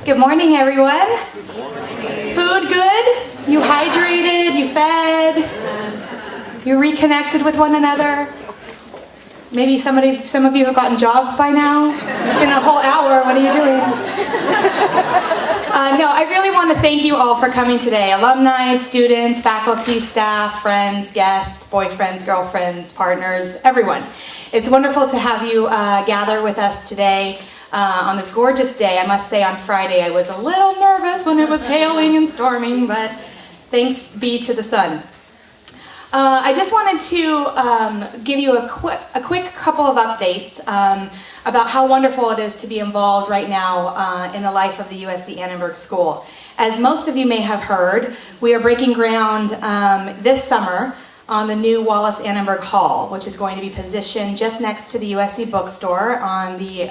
Good morning, everyone. Good morning. Food good? You hydrated? You fed? You reconnected with one another? Maybe some of you have gotten jobs by now. It's been a whole hour. What are you doing? No, I really want to thank you all for coming today. Alumni, students, faculty, staff, friends, guests, boyfriends, girlfriends, partners, everyone. It's wonderful to have you gather with us today on this gorgeous day. I must say on Friday I was a little nervous when it was hailing and storming, but thanks be to the sun. I just wanted to give you a quick couple of updates about how wonderful it is to be involved right now in the life of the USC Annenberg School. As most of you may have heard, we are breaking ground this summer on the new Wallace Annenberg Hall, which is going to be positioned just next to the USC bookstore on the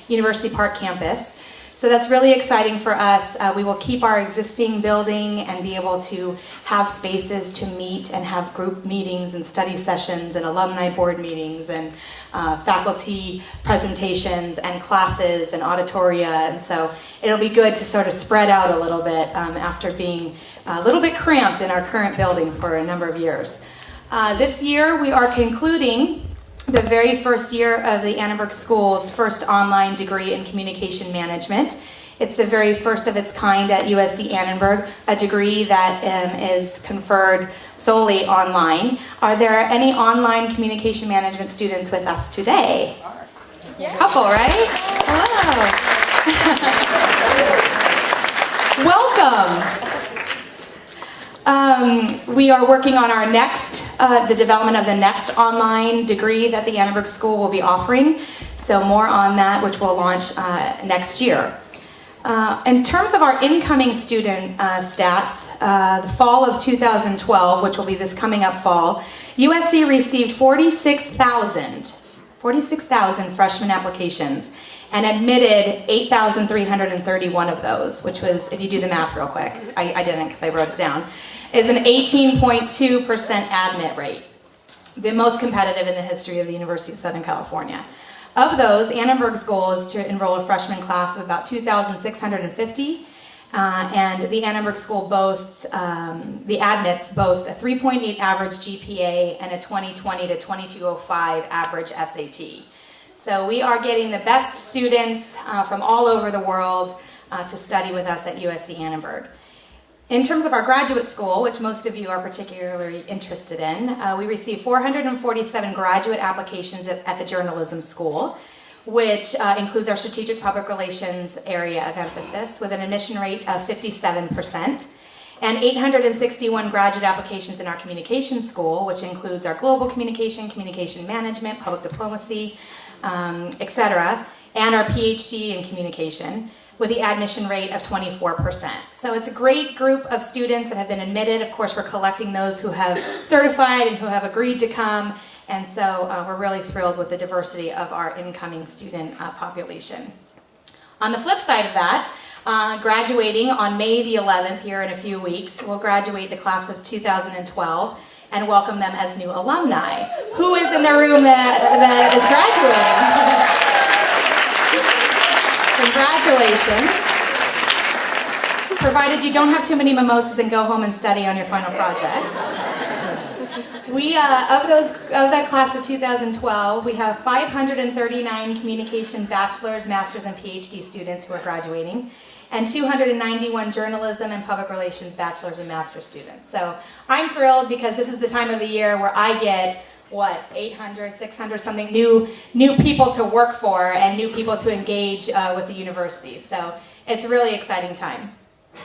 University Park campus. So that's really exciting for us. We will keep our existing building and be able to have spaces to meet and have group meetings and study sessions and alumni board meetings and faculty presentations and classes and auditoria. And so it'll be good to sort of spread out a little bit after being a little bit cramped in our current building for a number of years. This year we are concluding the very first year of the Annenberg School's first online degree in communication management. It's the very first of its kind at USC Annenberg, a degree that is conferred solely online. Are there any online communication management students with us today? Yeah. A couple, right? Hello. Welcome. We are working on our the development of the next online degree that the Annenberg School will be offering. So more on that, which will launch next year. In terms of our incoming student stats, the fall of 2012, which will be this coming up fall, USC received 46,000 freshman applications and admitted 8,331 of those, which was, if you do the math real quick, I didn't because I wrote it down, is an 18.2% admit rate, the most competitive in the history of the University of Southern California. Of those, Annenberg's goal is to enroll a freshman class of about 2,650, and the Annenberg School the admits boast a 3.8 average GPA and a 2020 to 2205 average SAT. So we are getting the best students from all over the world to study with us at USC Annenberg. In terms of our graduate school, which most of you are particularly interested in, we received 447 graduate applications at the journalism school, which includes our strategic public relations area of emphasis with an admission rate of 57%, and 861 graduate applications in our communication school, which includes our global communication, communication management, public diplomacy, etc., and our Ph.D. in communication, with the admission rate of 24%. So it's a great group of students that have been admitted. Of course, we're collecting those who have certified and who have agreed to come, and so we're really thrilled with the diversity of our incoming student population. On the flip side of that, graduating on May the 11th, here in a few weeks, we'll graduate the class of 2012 and welcome them as new alumni. Who is in the room that is graduating? Congratulations. Provided you don't have too many mimosas and go home and study on your final projects. Of that class of 2012, we have 539 communication bachelor's, master's, and PhD students who are graduating, and 291 journalism and public relations bachelor's and master's students. So I'm thrilled because this is the time of the year where I get 800, 600 something new people to work for and new people to engage with the university. So it's a really exciting time.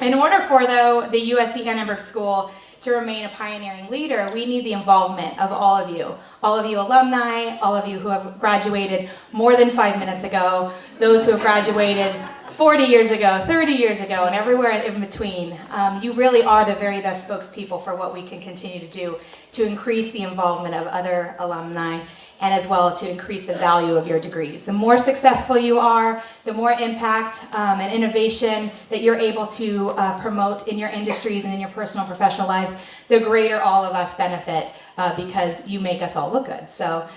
In order for, though, the USC Annenberg School to remain a pioneering leader, we need the involvement of all of you alumni, all of you who have graduated more than 5 minutes ago, those who have graduated 40 years ago, 30 years ago, and everywhere in between. You really are the very best spokespeople for what we can continue to do to increase the involvement of other alumni and as well to increase the value of your degrees. The more successful you are, the more impact and innovation that you're able to promote in your industries and in your personal and professional lives, the greater all of us benefit because you make us all look good. So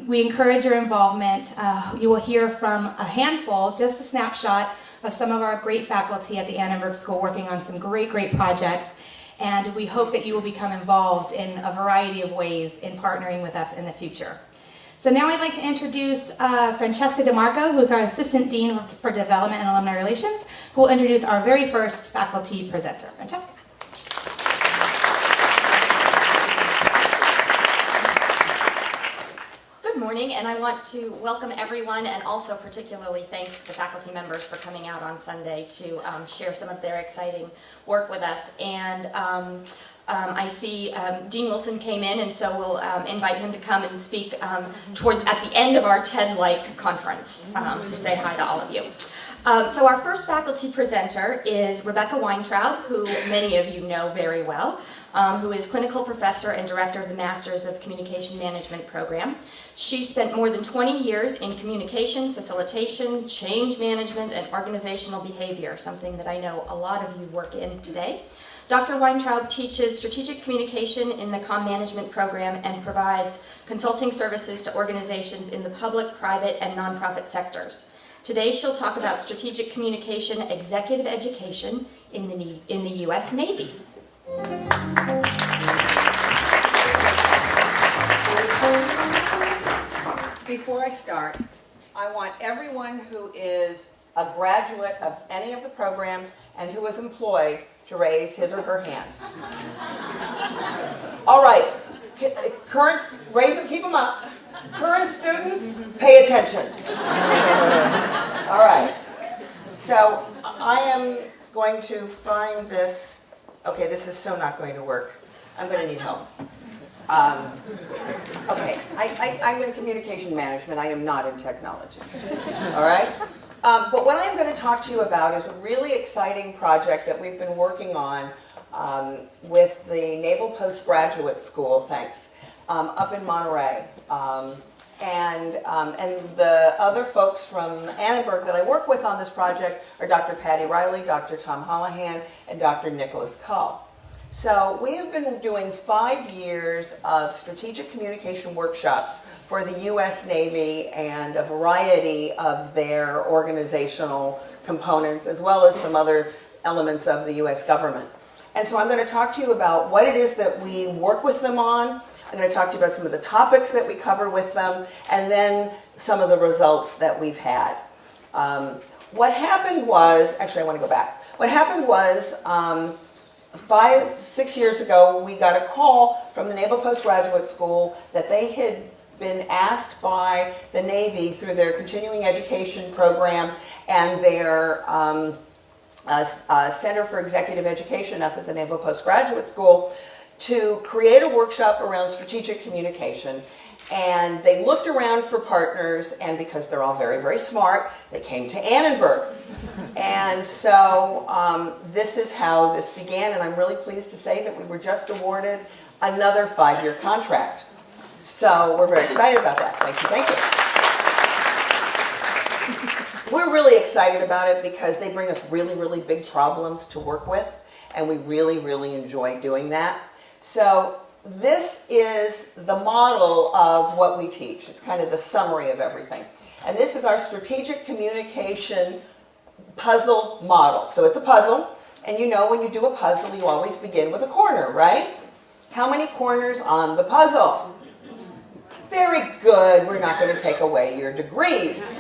we encourage your involvement. You will hear from a handful, just a snapshot, of some of our great faculty at the Annenberg School working on some great projects. And we hope that you will become involved in a variety of ways in partnering with us in the future. So now I'd like to introduce Francesca DeMarco, who's our Assistant Dean for Development and Alumni Relations, who will introduce our very first faculty presenter. Francesca. Good morning, and I want to welcome everyone and also particularly thank the faculty members for coming out on Sunday to share some of their exciting work with us. And I see Dean Wilson came in, and so we'll invite him to come and speak at the end of our TED-like conference to say hi to all of you. So our first faculty presenter is Rebecca Weintraub, who many of you know very well, who is clinical professor and director of the Masters of Communication Management program. She spent more than 20 years in communication, facilitation, change management, and organizational behavior, something that I know a lot of you work in today. Dr. Weintraub teaches strategic communication in the comm management program and provides consulting services to organizations in the public, private, and nonprofit sectors. Today she'll talk about strategic communication executive education in the U.S. Navy. Before I start, I want everyone who is a graduate of any of the programs and who is employed to raise his or her hand. All right, raise them, keep them up. Current students, pay attention. All right, so I am going to find this. Okay, this is so not going to work. I'm going to need help. Okay, I'm in communication management. I am not in technology. All right? But what I am going to talk to you about is a really exciting project that we've been working on with the Naval Postgraduate School, up in Monterey. And the other folks from Annenberg that I work with on this project are Dr. Patty Riley, Dr. Tom Holohan, and Dr. Nicholas Cull. So we have been doing 5 years of strategic communication workshops for the U.S. Navy and a variety of their organizational components, as well as some other elements of the U.S. government. And so I'm going to talk to you about what it is that we work with them on. I'm going to talk to you about some of the topics that we cover with them, and then some of the results that we've had. What happened was, actually I want to go back. What happened was 5-6 years ago, we got a call from the Naval Postgraduate School that they had been asked by the Navy through their continuing education program and their Center for Executive Education up at the Naval Postgraduate School to create a workshop around strategic communication. And they looked around for partners, and because they're all very, very smart, they came to Annenberg. And so this is how this began, and I'm really pleased to say that we were just awarded another 5-year contract. So we're very excited about that. Thank you. We're really excited about it because they bring us really, really big problems to work with, and we really, really enjoy doing that. So this is the model of what we teach. It's kind of the summary of everything. And this is our strategic communication puzzle model. So it's a puzzle, and you know when you do a puzzle, you always begin with a corner, right? How many corners on the puzzle? Very good. We're not going to take away your degrees.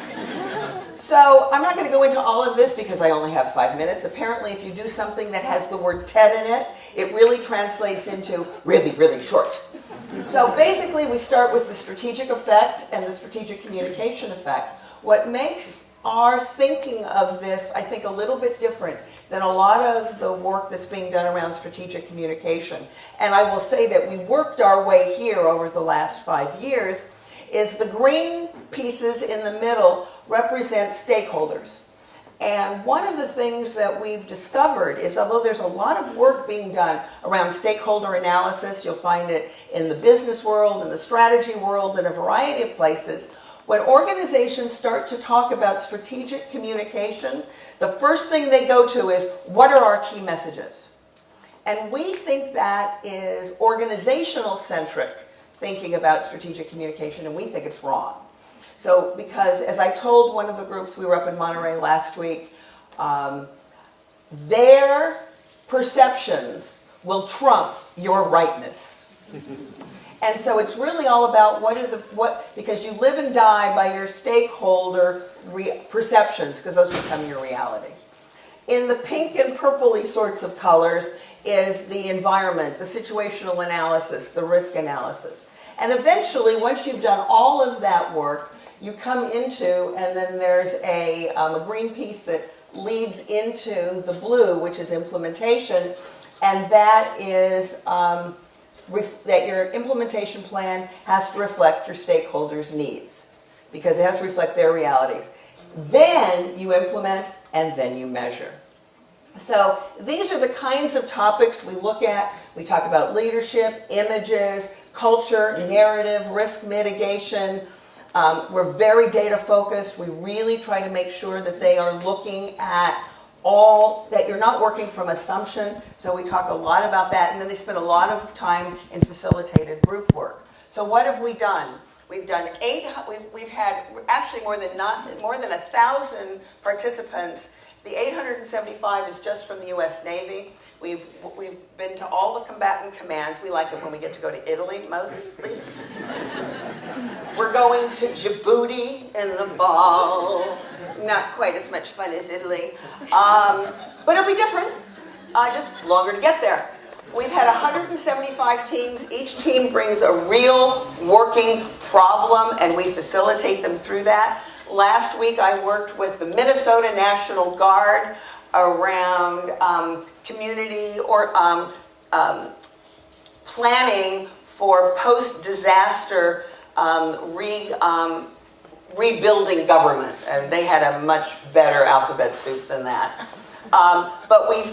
So I'm not going to go into all of this because I only have 5 minutes. Apparently, if you do something that has the word TED in it, it really translates into really, really short. So basically, we start with the strategic effect and the strategic communication effect. What makes our thinking of this, I think, a little bit different than a lot of the work that's being done around strategic communication. And I will say that we worked our way here over the last 5 years, is the green pieces in the middle represent stakeholders. And one of the things that we've discovered is, although there's a lot of work being done around stakeholder analysis, you'll find it in the business world, in the strategy world, in a variety of places, when organizations start to talk about strategic communication, the first thing they go to is, what are our key messages? And we think that is organizational-centric thinking about strategic communication, and we think it's wrong. So, because as I told one of the groups, we were up in Monterey last week, Their perceptions will trump your rightness. And so it's really all about because you live and die by your stakeholder perceptions, because those become your reality. In the pink and purpley sorts of colors is the environment, the situational analysis, the risk analysis. And eventually, once you've done all of that work, you come into, and then there's a green piece that leads into the blue, which is implementation, and that is that your implementation plan has to reflect your stakeholders' needs, because it has to reflect their realities. Then you implement, and then you measure. So these are the kinds of topics we look at. We talk about leadership, images, culture, narrative, risk mitigation. We're very data focused. We really try to make sure that they are looking at that you're not working from assumption. So we talk a lot about that. And then they spend a lot of time in facilitated group work. So what have we done? We've done we've had actually more than 1,000 participants. The 875 is just from the U.S. Navy. We've been to all the combatant commands. We like it when we get to go to Italy, mostly. We're going to Djibouti in the fall. Not quite as much fun as Italy. But it'll be different. Just longer to get there. We've had 175 teams. Each team brings a real working problem, and we facilitate them through that. Last week, I worked with the Minnesota National Guard around community or planning for post-disaster rebuilding government, and they had a much better alphabet soup than that. But we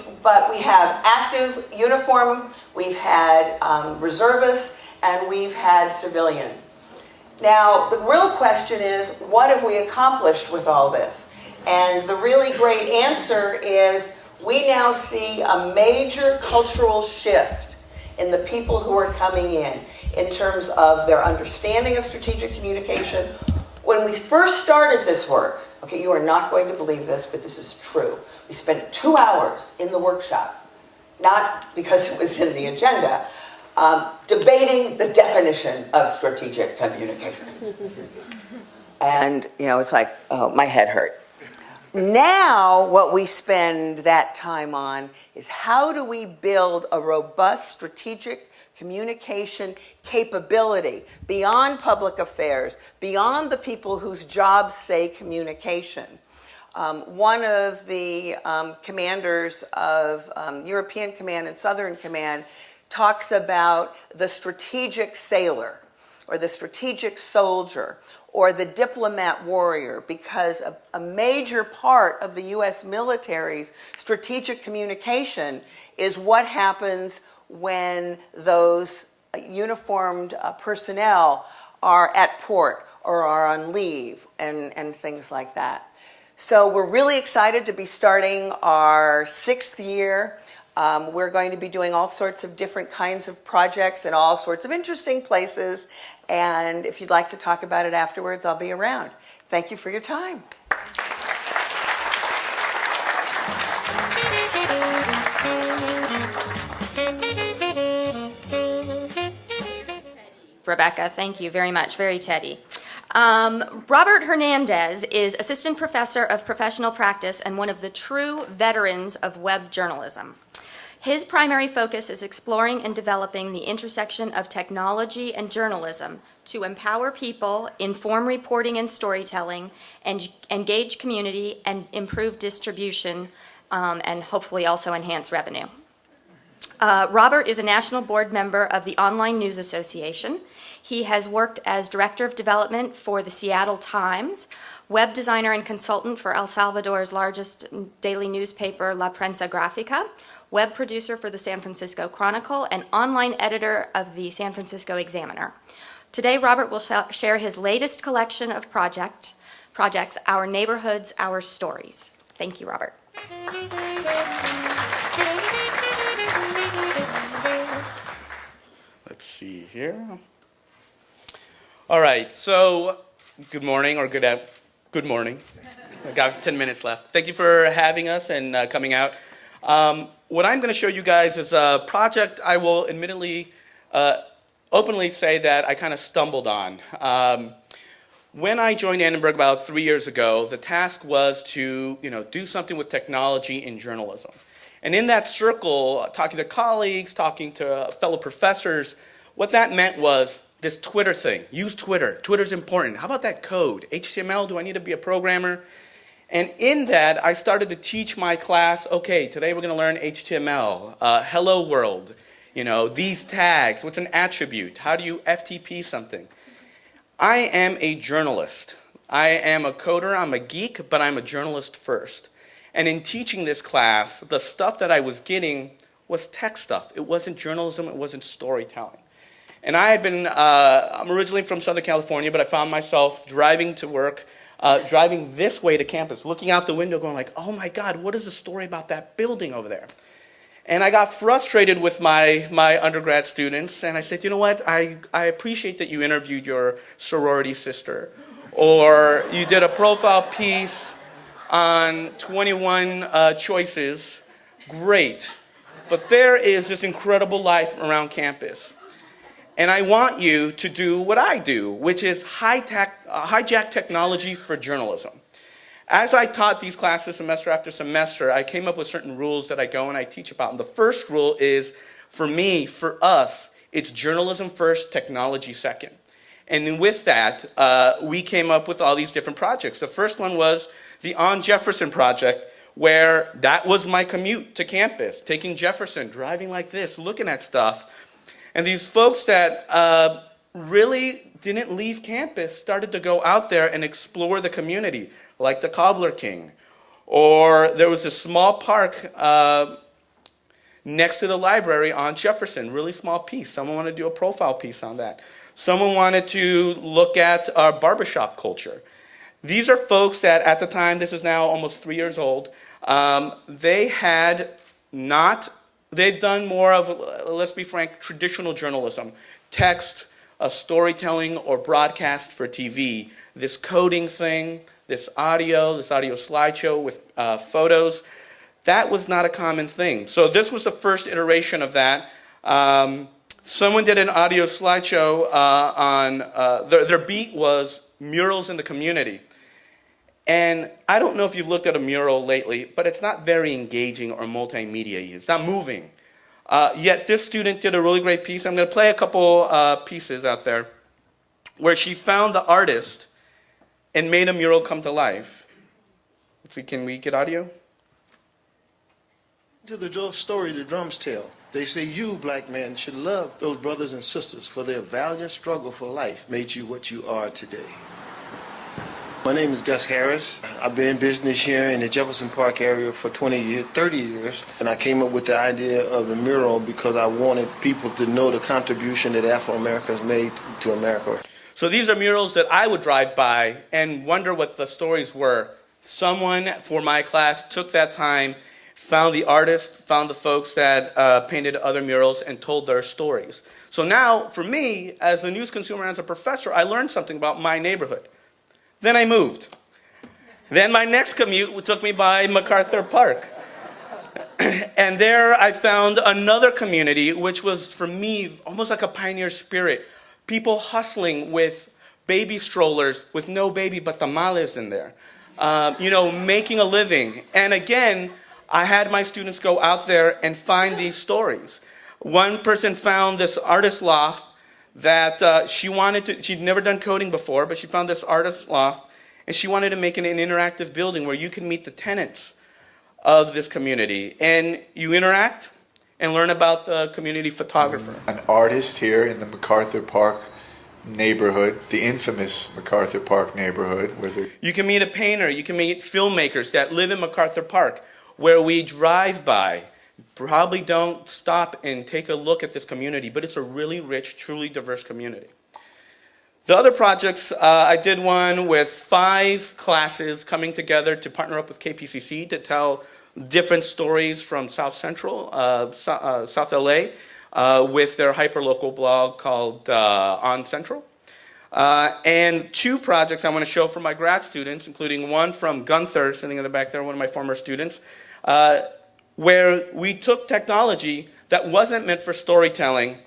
have active uniform, we've had reservists, and we've had civilian. Now, the real question is, what have we accomplished with all this? And the really great answer is, we now see a major cultural shift in the people who are coming in terms of their understanding of strategic communication. When we first started this work, okay, you are not going to believe this, but this is true. We spent 2 hours in the workshop, not because it was in the agenda, debating the definition of strategic communication. And, it's like, oh, my head hurt. Now, what we spend that time on is how do we build a robust strategic communication capability beyond public affairs, beyond the people whose jobs say communication. One of the commanders of European Command and Southern Command talks about the strategic sailor or the strategic soldier or the diplomat warrior, because a major part of the U.S. military's strategic communication is what happens when those uniformed personnel are at port or are on leave and things like that. So we're really excited to be starting our 6th year. We're going to be doing all sorts of different kinds of projects in all sorts of interesting places. And if you'd like to talk about it afterwards, I'll be around. Thank you for your time. Rebecca, thank you very much. Very Teddy. Robert Hernandez is Assistant Professor of Professional Practice and one of the true veterans of web journalism. His primary focus is exploring and developing the intersection of technology and journalism to empower people, inform reporting and storytelling, and engage community and improve distribution, and hopefully also enhance revenue. Robert is a national board member of the Online News Association. He has worked as Director of Development for the Seattle Times, web designer and consultant for El Salvador's largest daily newspaper, La Prensa Gráfica, web producer for the San Francisco Chronicle, and online editor of the San Francisco Examiner. Today, Robert will share his latest collection of projects, Our Neighborhoods, Our Stories. Thank you, Robert. Let's see here. All right, so good morning or good morning. I got 10 minutes left. Thank you for having us and coming out. What I'm going to show you guys is a project I will admittedly, openly say that I kind of stumbled on. When I joined Annenberg about 3 years ago, the task was to do something with technology in journalism. And in that circle, talking to colleagues, talking to fellow professors, what that meant was this Twitter thing. Use Twitter. Twitter's important. How about that code? HTML, do I need to be a programmer? And in that, I started to teach my class, okay, today we're going to learn HTML, hello world, these tags, what's an attribute? How do you FTP something? I am a journalist. I am a coder, I'm a geek, but I'm a journalist first. And in teaching this class, the stuff that I was getting was tech stuff. It wasn't journalism, it wasn't storytelling. And I had been, I'm originally from Southern California, but I found myself driving to work, driving this way to campus, looking out the window going like, oh my God, what is the story about that building over there? And I got frustrated with my undergrad students, and I said, you know what, I appreciate that you interviewed your sorority sister, or you did a profile piece on 21 choices, great. But there is this incredible life around campus. And I want you to do what I do, which is hijack technology for journalism. As I taught these classes semester after semester, I came up with certain rules that I go and I teach about. And the first rule is, for me, for us, it's journalism first, technology second. And with that, we came up with all these different projects. The first one was the On Jefferson project, where that was my commute to campus, taking Jefferson, driving like this, looking at stuff. And these folks that really didn't leave campus started to go out there and explore the community, like the Cobbler King. Or there was a small park next to the library on Jefferson, really small piece. Someone wanted to do a profile piece on that. Someone wanted to look at our barbershop culture. These are folks that at the time, this is now almost 3 years old, they'd done more of, let's be frank, traditional journalism, text, storytelling, or broadcast for TV. This coding thing, this audio slideshow with photos, that was not a common thing. So this was the first iteration of that. Someone did an audio slideshow on, their beat was murals in the community. And I don't know if you've looked at a mural lately, but it's not very engaging or multimedia. It's not moving. Yet this student did a really great piece. I'm going to play a couple pieces out there where she found the artist and made a mural come to life. Let's see, can we get audio? To the story the drums tell. They say you, black men, should love those brothers and sisters for their valiant struggle for life made you what you are today. My name is Gus Harris. I've been in business here in the Jefferson Park area for 20 years, 30 years, and I came up with the idea of the mural because I wanted people to know the contribution that Afro-Americans made to America. So these are murals that I would drive by and wonder what the stories were. Someone for my class took that time, found the artist, found the folks that painted other murals, and told their stories. So now, for me, as a news consumer, as a professor, I learned something about my neighborhood. Then I moved. Then my next commute took me by MacArthur Park. And there I found another community, which was, for me, almost like a pioneer spirit. People hustling with baby strollers with no baby but tamales in there. Making a living. And again, I had my students go out there and find these stories. One person found this artist loft that she'd never done coding before, but she found this artist loft, and she wanted to make an interactive building where you can meet the tenants of this community. And you interact and learn about the community photographer. An artist here in the MacArthur Park neighborhood, the infamous MacArthur Park neighborhood. You can meet a painter, you can meet filmmakers that live in MacArthur Park, where we drive by. Probably don't stop and take a look at this community, but it's a really rich, truly diverse community. The other projects, I did one with 5 classes coming together to partner up with KPCC to tell different stories from South Central, South LA, with their hyperlocal blog called On Central. And 2 projects I want to show for my grad students, including one from Gunther, sitting in the back there, one of my former students, where we took technology that wasn't meant for storytelling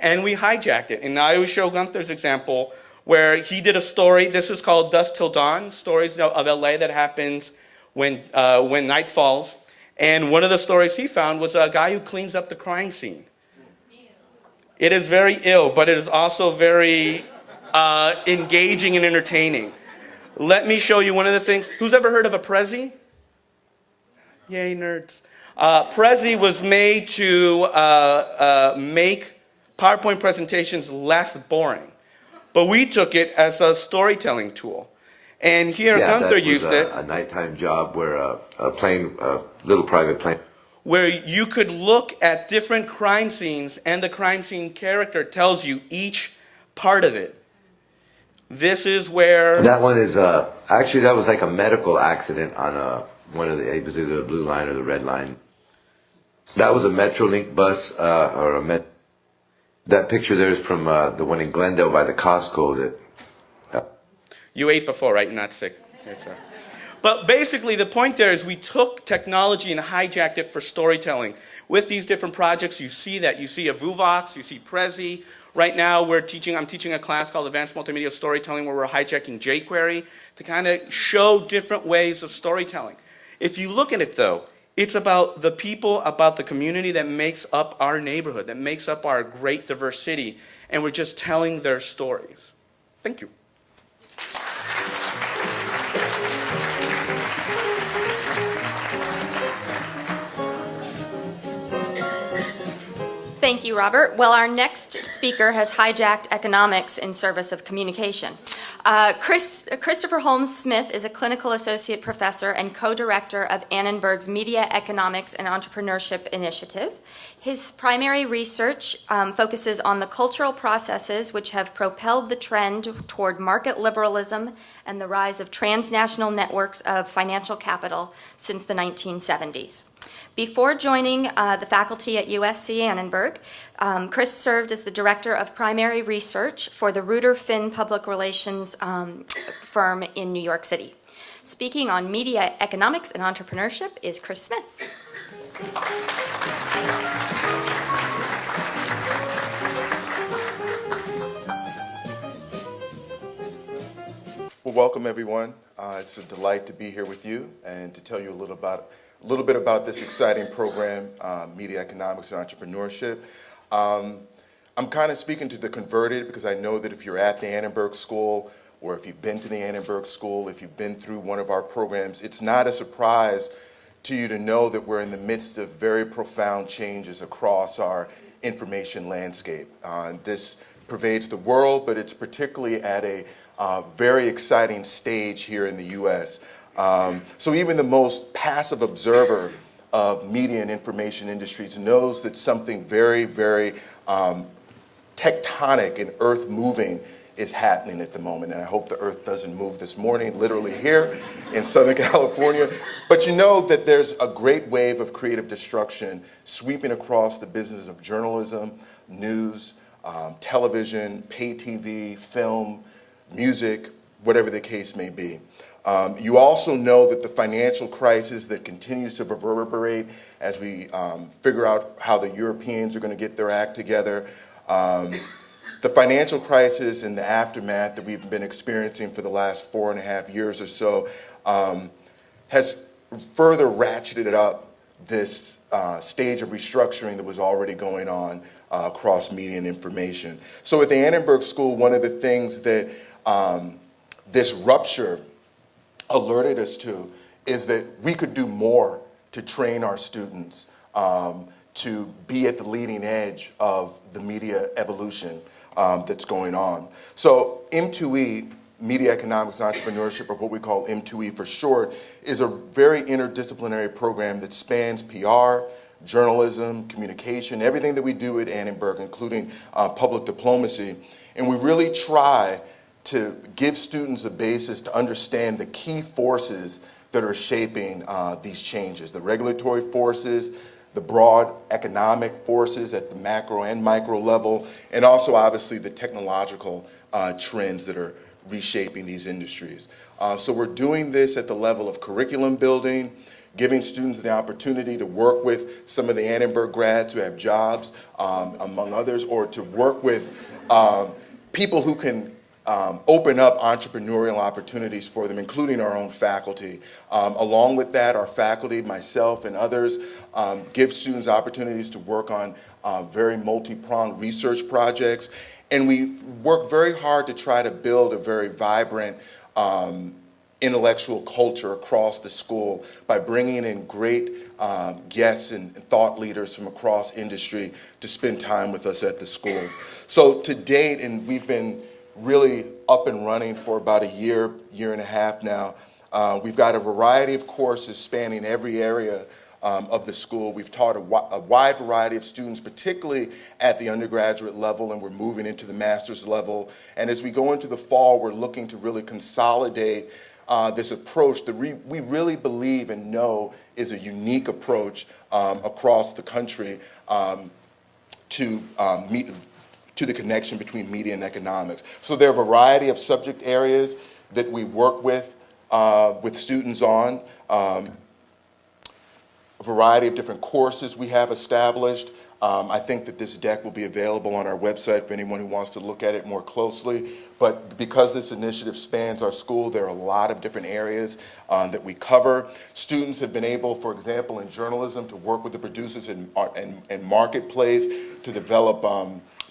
and we hijacked it. And I always show Gunther's example where he did a story. This is called Dusk Till Dawn, stories of LA that happens when night falls. And one of the stories he found was a guy who cleans up the crime scene. It is very ill, but it is also very engaging and entertaining. Let me show you one of the things. Who's ever heard of a Prezi? Yay, nerds. Prezi was made to make PowerPoint presentations less boring. But we took it as a storytelling tool. And here Gunther used it. A nighttime job where a little private plane. Where you could look at different crime scenes and the crime scene character tells you each part of it. This is where... That one is, actually that was like a medical accident on one of it was either the blue line or the red line. That was a Metrolink bus, that picture there is from the one in Glendale by the Costco that... You ate before, right? You're not sick. Yes, sir. But basically, the point there is we took technology and hijacked it for storytelling. With these different projects, you see that. You see a Vuvox, you see Prezi. Right now, I'm teaching a class called Advanced Multimedia Storytelling where we're hijacking jQuery to kind of show different ways of storytelling. If you look at it, though, it's about the people, about the community that makes up our neighborhood, that makes up our great diverse city, and we're just telling their stories. Thank you. Thank you, Robert. Well, our next speaker has hijacked economics in service of communication. Christopher Holmes Smith is a clinical associate professor and co-director of Annenberg's Media Economics and Entrepreneurship Initiative. His primary research focuses on the cultural processes which have propelled the trend toward market liberalism and the rise of transnational networks of financial capital since the 1970s. Before joining the faculty at USC Annenberg, Chris served as the director of primary research for the Reuter Finn Public Relations firm in New York City. Speaking on media economics and entrepreneurship is Chris Smith. Well, welcome everyone. It's a delight to be here with you and to tell you a little bit about this exciting program, Media Economics and Entrepreneurship. I'm kind of speaking to the converted because I know that if you're at the Annenberg School or if you've been to the Annenberg School, if you've been through one of our programs, it's not a surprise to you to know that we're in the midst of very profound changes across our information landscape. This pervades the world, but it's particularly at a very exciting stage here in the U.S. So even the most passive observer of media and information industries knows that something very, very tectonic and earth-moving is happening at the moment. And I hope the earth doesn't move this morning, literally here in Southern California. But you know that there's a great wave of creative destruction sweeping across the business of journalism, news, television, pay TV, film, music, whatever the case may be. You also know that the financial crisis that continues to reverberate as we figure out how the Europeans are going to get their act together, the financial crisis and the aftermath that we've been experiencing for the last 4.5 years or so has further ratcheted up this stage of restructuring that was already going on across media and information. So at the Annenberg School, one of the things that this rupture alerted us to is that we could do more to train our students to be at the leading edge of the media evolution that's going on. So M2E, Media Economics and Entrepreneurship, or what we call M2E for short, is a very interdisciplinary program that spans PR, journalism, communication, everything that we do at Annenberg, including public diplomacy. And we really try to give students a basis to understand the key forces that are shaping these changes, the regulatory forces, the broad economic forces at the macro and micro level, and also obviously the technological trends that are reshaping these industries. So we're doing this at the level of curriculum building, giving students the opportunity to work with some of the Annenberg grads who have jobs, among others, or to work with people who can open up entrepreneurial opportunities for them, including our own faculty. Along with that, our faculty, myself and others, give students opportunities to work on very multi-pronged research projects. And we work very hard to try to build a very vibrant intellectual culture across the school by bringing in great guests and thought leaders from across industry to spend time with us at the school. So to date, and we've been really up and running for about a year and a half now, we've got a variety of courses spanning every area of the school. We've taught a wide variety of students, particularly at the undergraduate level, and we're moving into the master's level. And as we go into the fall, we're looking to really consolidate this approach that we really believe and know is a unique approach across the country to the connection between media and economics. So there are a variety of subject areas that we work with students on. A variety of different courses we have established. I think that this deck will be available on our website for anyone who wants to look at it more closely. But because this initiative spans our school, there are a lot of different areas that we cover. Students have been able, for example, in journalism, to work with the producers in Marketplace to develop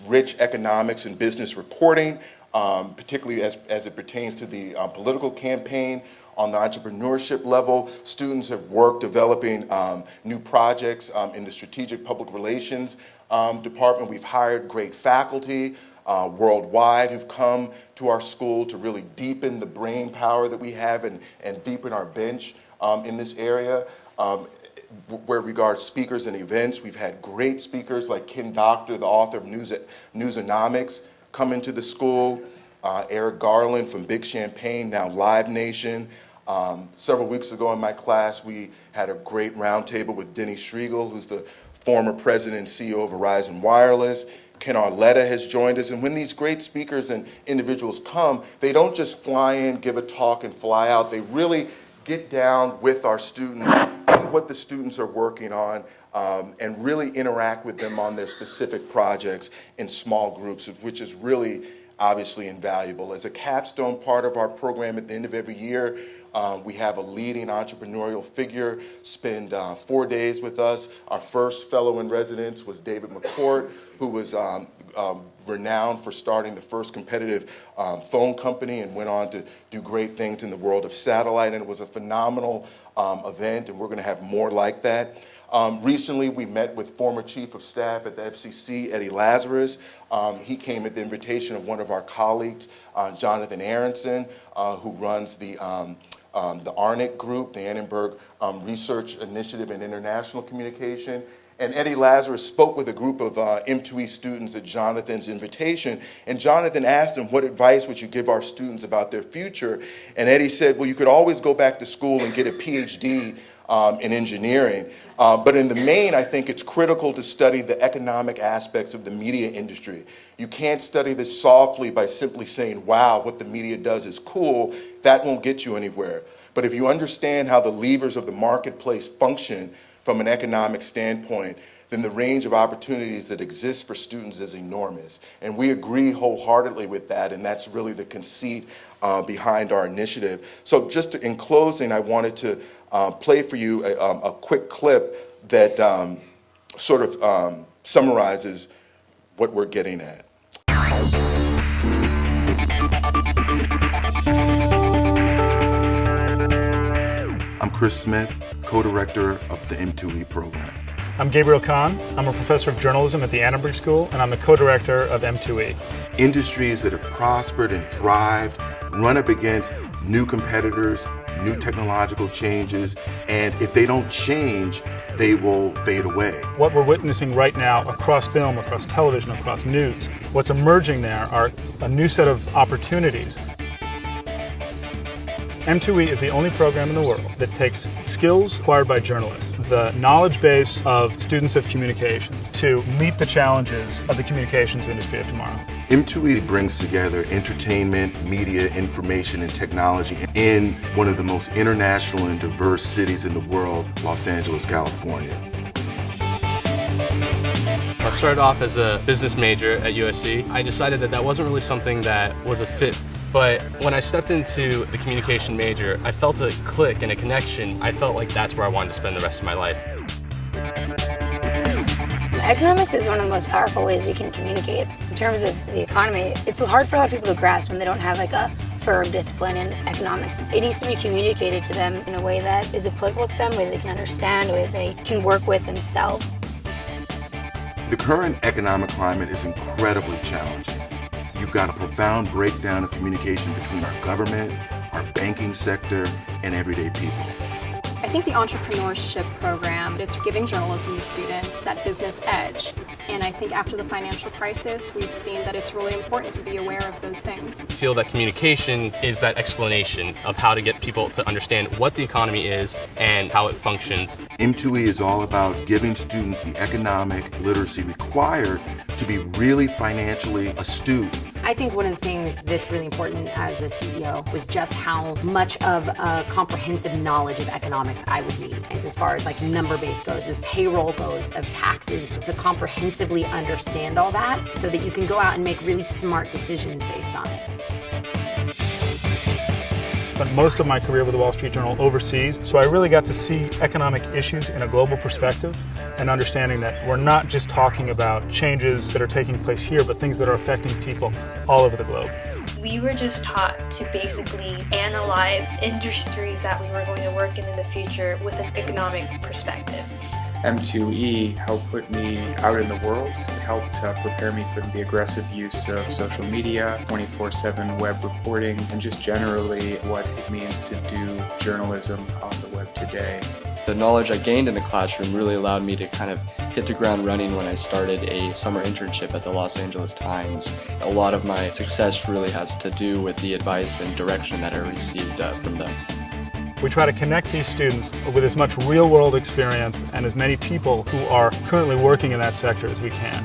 rich economics and business reporting, particularly as it pertains to the political campaign. On the entrepreneurship level, students have worked developing new projects in the strategic public relations department. We've hired great faculty worldwide who've come to our school to really deepen the brain power that we have and deepen our bench in this area. Where regards speakers and events, we've had great speakers like Ken Doctor, the author of Newsonomics, come into the school. Eric Garland from Big Champagne, now Live Nation. Several weeks ago in my class, we had a great roundtable with Denny Schriegel, who's the former president and CEO of Verizon Wireless. Ken Arletta has joined us. And when these great speakers and individuals come, they don't just fly in, give a talk, and fly out. They really get down with our students and what the students are working on, and really interact with them on their specific projects in small groups, which is really obviously invaluable. As a capstone part of our program at the end of every year, we have a leading entrepreneurial figure spend 4 days with us. Our first fellow in residence was David Mccourt, who was renowned for starting the first competitive phone company and went on to do great things in the world of satellite. And it was a phenomenal event, and we're going to have more like that. Recently, we met with former Chief of Staff at the FCC, Eddie Lazarus. He came at the invitation of one of our colleagues, Jonathan Aronson, who runs the ARNIC group, the Annenberg Research Initiative in International Communication. And Eddie Lazarus spoke with a group of M2E students at Jonathan's invitation. And Jonathan asked him, what advice would you give our students about their future? And Eddie said, well, you could always go back to school and get a Ph.D. In engineering. But in the main, I think it's critical to study the economic aspects of the media industry. You can't study this softly by simply saying, wow, what the media does is cool. That won't get you anywhere. But if you understand how the levers of the marketplace function from an economic standpoint, then the range of opportunities that exist for students is enormous. And we agree wholeheartedly with that, and that's really the conceit behind our initiative. So just in closing, I wanted to play for you a quick clip that sort of summarizes what we're getting at. I'm Chris Smith, co-director of the M2E program. I'm Gabriel Kahn. I'm a professor of journalism at the Annenberg School, and I'm the co-director of M2E. Industries that have prospered and thrived run up against new competitors, new technological changes, and if they don't change, they will fade away. What we're witnessing right now across film, across television, across news, what's emerging there are a new set of opportunities. M2E is the only program in the world that takes skills acquired by journalists, the knowledge base of students of communications, to meet the challenges of the communications industry of tomorrow. M2E brings together entertainment, media, information, and technology in one of the most international and diverse cities in the world, Los Angeles, California. I started off as a business major at USC. I decided that that wasn't really something that was a fit. But when I stepped into the communication major, I felt a click and a connection. I felt like that's where I wanted to spend the rest of my life. Economics is one of the most powerful ways we can communicate. In terms of the economy, it's hard for a lot of people to grasp when they don't have like a firm discipline in economics. It needs to be communicated to them in a way that is applicable to them, a way they can understand, a way they can work with themselves. The current economic climate is incredibly challenging. You've got a profound breakdown of communication between our government, our banking sector, and everyday people. I think the Entrepreneurship program, it's giving journalism students that business edge. And I think after the financial crisis, we've seen that it's really important to be aware of those things. I feel that communication is that explanation of how to get people to understand what the economy is and how it functions. M2E is all about giving students the economic literacy required to be really financially astute. I think one of the things that's really important as a CEO was just how much of a comprehensive knowledge of economics I would need. And as far as like number base goes, as payroll goes, of taxes, to comprehensively understand all that so that you can go out and make really smart decisions based on it. Spent most of my career with the Wall Street Journal overseas, so I really got to see economic issues in a global perspective and understanding that we're not just talking about changes that are taking place here, but things that are affecting people all over the globe. We were just taught to basically analyze industries that we were going to work in the future with an economic perspective. M2E helped put me out in the world. It helped prepare me for the aggressive use of social media, 24/7 web reporting, and just generally what it means to do journalism on the web today. The knowledge I gained in the classroom really allowed me to kind of hit the ground running when I started a summer internship at the Los Angeles Times. A lot of my success really has to do with the advice and direction that I received from them. We try to connect these students with as much real-world experience and as many people who are currently working in that sector as we can.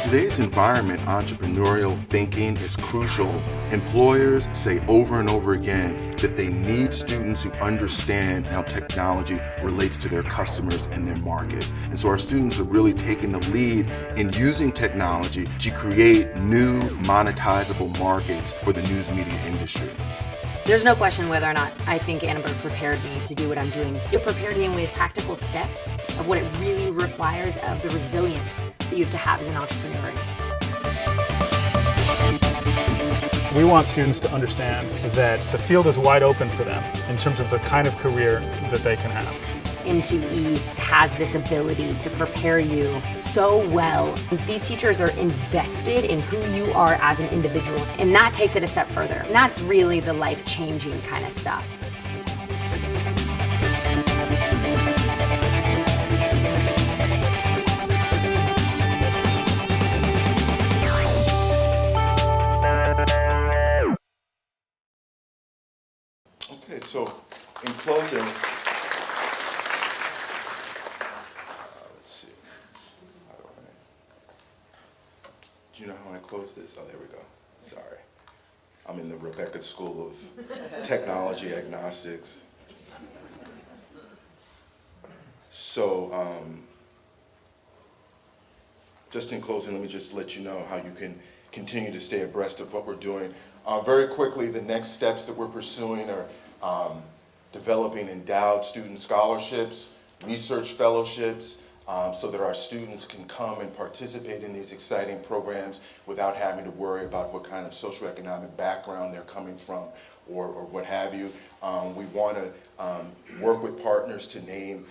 Today's environment, entrepreneurial thinking is crucial. Employers say over and over again that they need students who understand how technology relates to their customers and their market. And so our students are really taking the lead in using technology to create new monetizable markets for the news media industry. There's no question whether or not I think Annenberg prepared me to do what I'm doing. It prepared me with practical steps of what it really requires of the resilience that you have to have as an entrepreneur. We want students to understand that the field is wide open for them in terms of the kind of career that they can have. M2E has this ability to prepare you so well. These teachers are invested in who you are as an individual, and that takes it a step further. And that's really the life-changing kind of stuff. Okay, so in closing, do you know how I close this? Oh, there we go. Sorry. I'm in the Rebecca School of Technology Agnostics. So, just in closing, let me just let you know how you can continue to stay abreast of what we're doing. Very quickly, the next steps that we're pursuing are developing endowed student scholarships, research fellowships, so that our students can come and participate in these exciting programs without having to worry about what kind of socioeconomic background they're coming from or what have you. We want to work with partners to name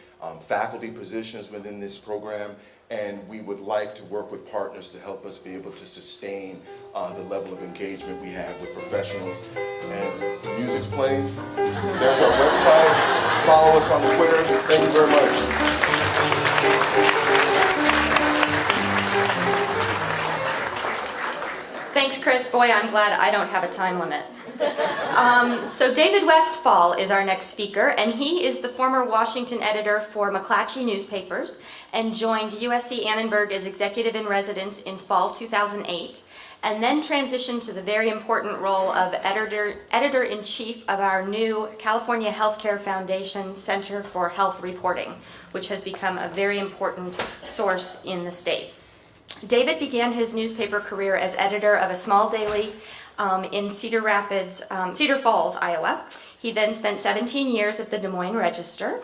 faculty positions within this program, and we would like to work with partners to help us be able to sustain the level of engagement we have with professionals. And the music's playing. There's our website. Follow us on Twitter. Thank you very much. Thanks, Chris. Boy, I'm glad I don't have a time limit. So David Westfall is our next speaker, and he is the former Washington editor for McClatchy newspapers and joined USC Annenberg as executive in residence in fall 2008, and then transitioned to the very important role of editor-in-chief of our new California Healthcare Foundation Center for Health Reporting, which has become a very important source in the state. David began his newspaper career as editor of a small daily in Cedar Falls, Iowa. He then spent 17 years at the Des Moines Register.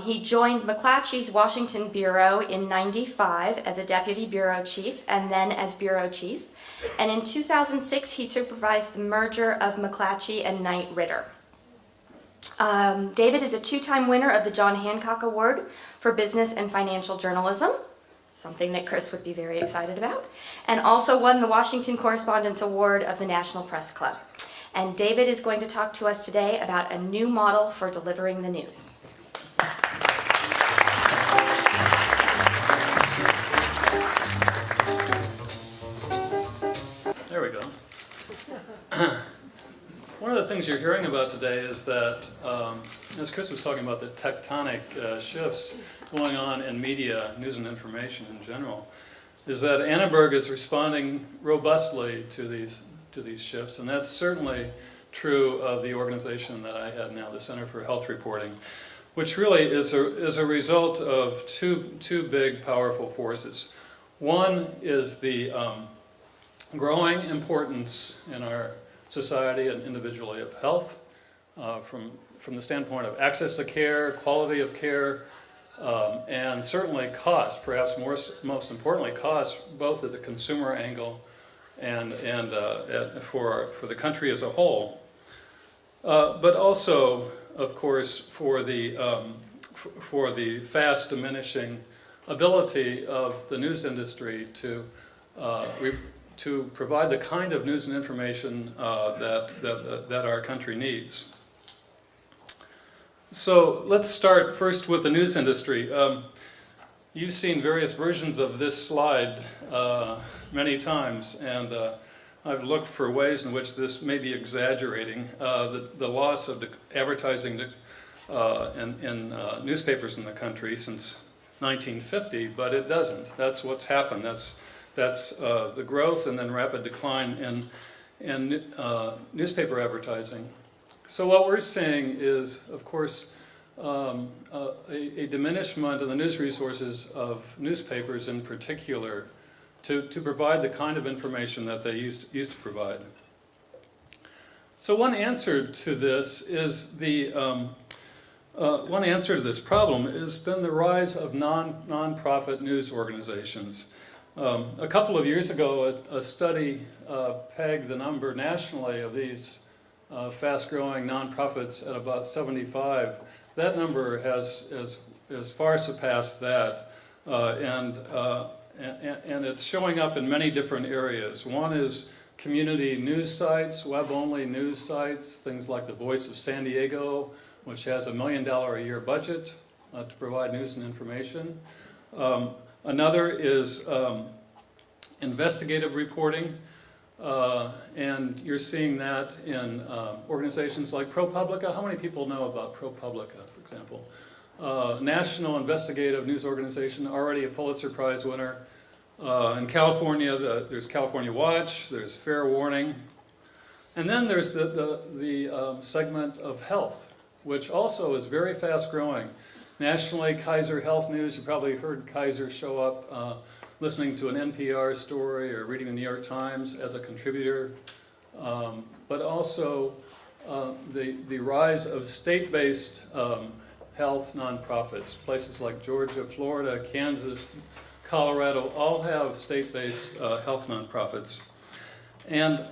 He joined McClatchy's Washington Bureau in '95 as a deputy bureau chief and then as bureau chief. And in 2006, he supervised the merger of McClatchy and Knight Ridder. David is a two-time winner of the John Hancock Award for Business and Financial Journalism, something that Chris would be very excited about, and also won the Washington Correspondence Award of the National Press Club. And David is going to talk to us today about a new model for delivering the news. There we go. One of the things you're hearing about today is that, as Chris was talking about the tectonic shifts going on in media, news and information in general, is that Annenberg is responding robustly to these shifts, and that's certainly true of the organization that I head now, the Center for Health Reporting, which really is a result of two big, powerful forces. One is the growing importance in our society and individually of health, from the standpoint of access to care, quality of care, and certainly cost, perhaps most importantly cost, both at the consumer angle and for the country as a whole, but also, of course, for the fast diminishing ability of the news industry to provide the kind of news and information that our country needs. So let's start first with the news industry. You've seen various versions of this slide many times, and I've looked for ways in which this may be exaggerating the loss of the advertising in newspapers in the country since 1950, but it doesn't. That's what's happened. That's the growth and then rapid decline in newspaper advertising. So what we're seeing is, of course, a diminishment of the news resources of newspapers in particular to provide the kind of information that they used to provide. So one answer to this is one answer to this problem has been the rise of non-profit news organizations. A couple of years ago, a study pegged the number nationally of these fast-growing nonprofits at about 75. That number has far surpassed that, and it's showing up in many different areas. One is community news sites, web-only news sites, things like the Voice of San Diego, which has $1 million a year budget to provide news and information. Another is investigative reporting, and you're seeing that in organizations like ProPublica. How many people know about ProPublica, for example? National investigative news organization, already a Pulitzer Prize winner. In California, there's California Watch, there's Fair Warning, and then there's the segment of health, which also is very fast growing. Nationally, Kaiser Health News, you probably heard Kaiser show up listening to an NPR story or reading the New York Times as a contributor, but also the rise of state-based health nonprofits. Places like Georgia, Florida, Kansas, Colorado all have state-based health nonprofits. And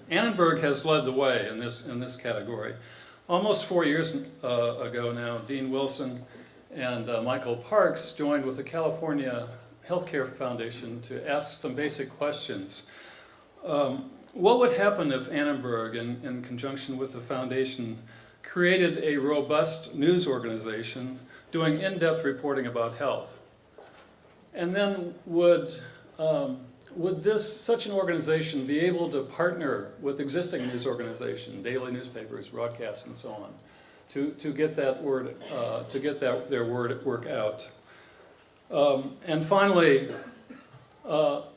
Annenberg has led the way in this category. Almost 4 years ago now, Dean Wilson and Michael Parks joined with the California Healthcare Foundation to ask some basic questions. What would happen if Annenberg, in conjunction with the foundation, created a robust news organization doing in-depth reporting about health, and then would would such an organization be able to partner with existing news organizations, daily newspapers, broadcasts, and so on, to get that word, their work out? And finally,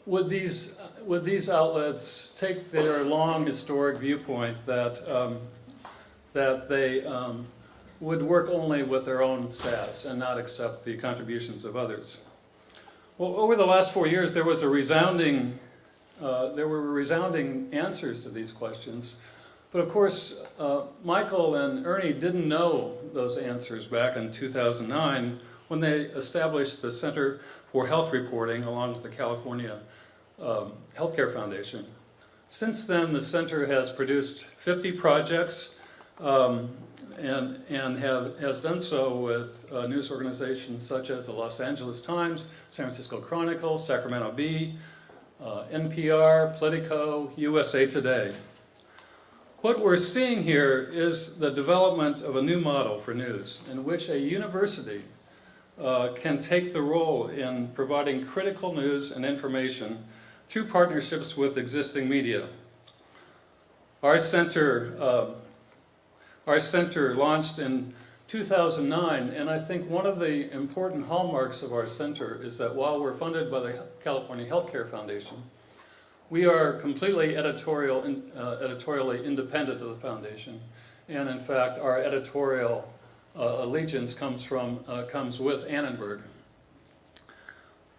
would these outlets take their long historic viewpoint that they would work only with their own staffs and not accept the contributions of others? Well, over the last 4 years, there were resounding answers to these questions. But of course, Michael and Ernie didn't know those answers back in 2009 when they established the Center for Health Reporting along with the California Healthcare Foundation. Since then, the center has produced 50 projects and has done so with news organizations such as the Los Angeles Times, San Francisco Chronicle, Sacramento Bee, NPR, Politico, USA Today. What we're seeing here is the development of a new model for news in which a university can take the role in providing critical news and information through partnerships with existing media. Our center launched in 2009, and I think one of the important hallmarks of our center is that while we're funded by the California Healthcare Foundation, we are completely editorially independent of the foundation, and in fact, our editorial allegiance comes with Annenberg.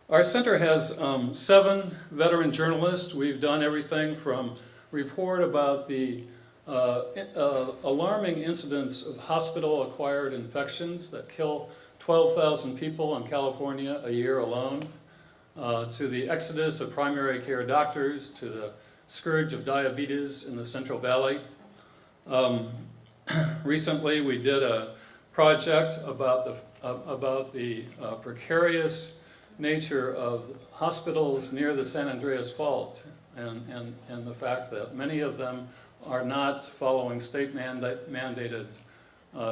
Our center has 7 veteran journalists. We've done everything from report about the alarming incidents of hospital-acquired infections that kill 12,000 people in California a year alone, to the exodus of primary care doctors, to the scourge of diabetes in the Central Valley. Recently, we did a project about the precarious nature of hospitals near the San Andreas Fault, and the fact that many of them are not following state mandated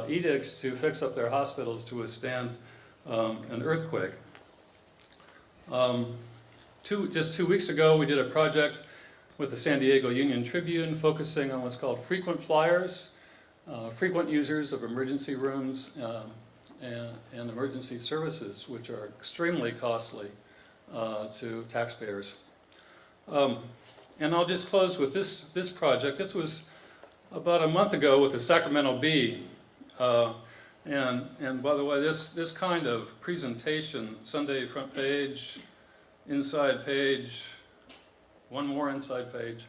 edicts to fix up their hospitals to withstand an earthquake. Just 2 weeks ago, we did a project with the San Diego Union Tribune focusing on what's called frequent flyers, frequent users of emergency rooms and emergency services, which are extremely costly to taxpayers. And I'll just close with this project. This was about a month ago with the Sacramento Bee. And by the way, this kind of presentation, Sunday front page, inside page, one more inside page,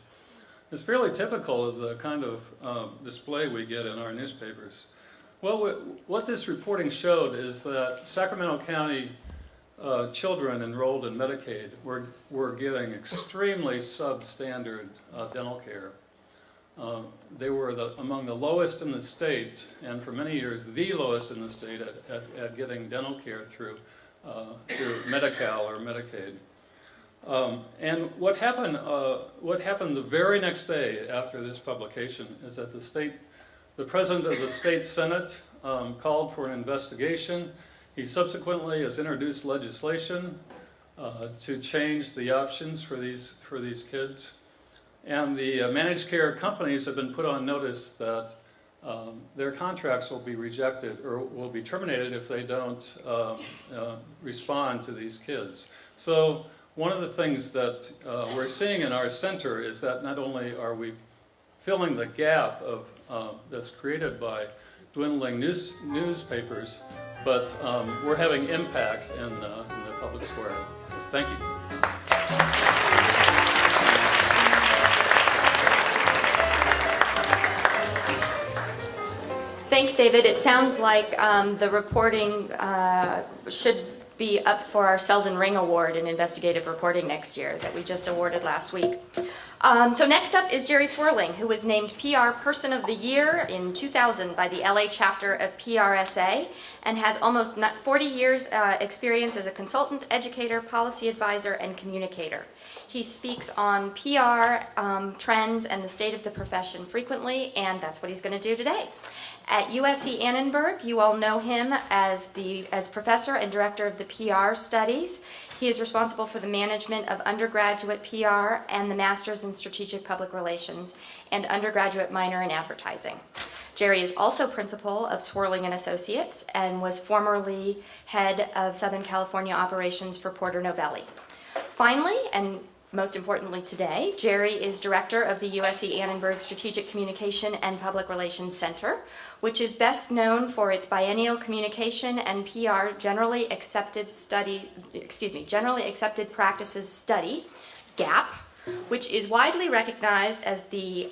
is fairly typical of the kind of display we get in our newspapers. Well, what this reporting showed is that Sacramento County children enrolled in Medicaid were getting extremely substandard dental care. They were among the lowest in the state, and for many years the lowest in the state at getting dental care through Medi-Cal or Medicaid. And what happened the very next day after this publication is that the president of the state senate called for an investigation. He subsequently has introduced legislation to change the options for these kids. And the managed care companies have been put on notice that their contracts will be rejected or will be terminated if they don't respond to these kids. So one of the things that we're seeing in our center is that not only are we filling the gap that's created by dwindling newspapers, but we're having impact in the public square. Thank you. Thanks, David. It sounds like the reporting should be up for our Selden Ring Award in investigative reporting next year that we just awarded last week. So next up is Jerry Swerling, who was named PR Person of the Year in 2000 by the LA chapter of PRSA and has almost 40 years experience as a consultant, educator, policy advisor, and communicator. He speaks on PR trends and the state of the profession frequently, and that's what he's going to do today. At USC Annenberg, you all know him as professor and director of the PR studies. He is responsible for the management of undergraduate PR and the Master's in Strategic Public Relations and undergraduate minor in advertising. Jerry is also principal of Swirling and Associates and was formerly head of Southern California operations for Porter Novelli. Finally, and most importantly today, Jerry is director of the USC Annenberg Strategic Communication and Public Relations Center, which is best known for its biennial communication and PR generally accepted practices study, GAP, which is widely recognized as the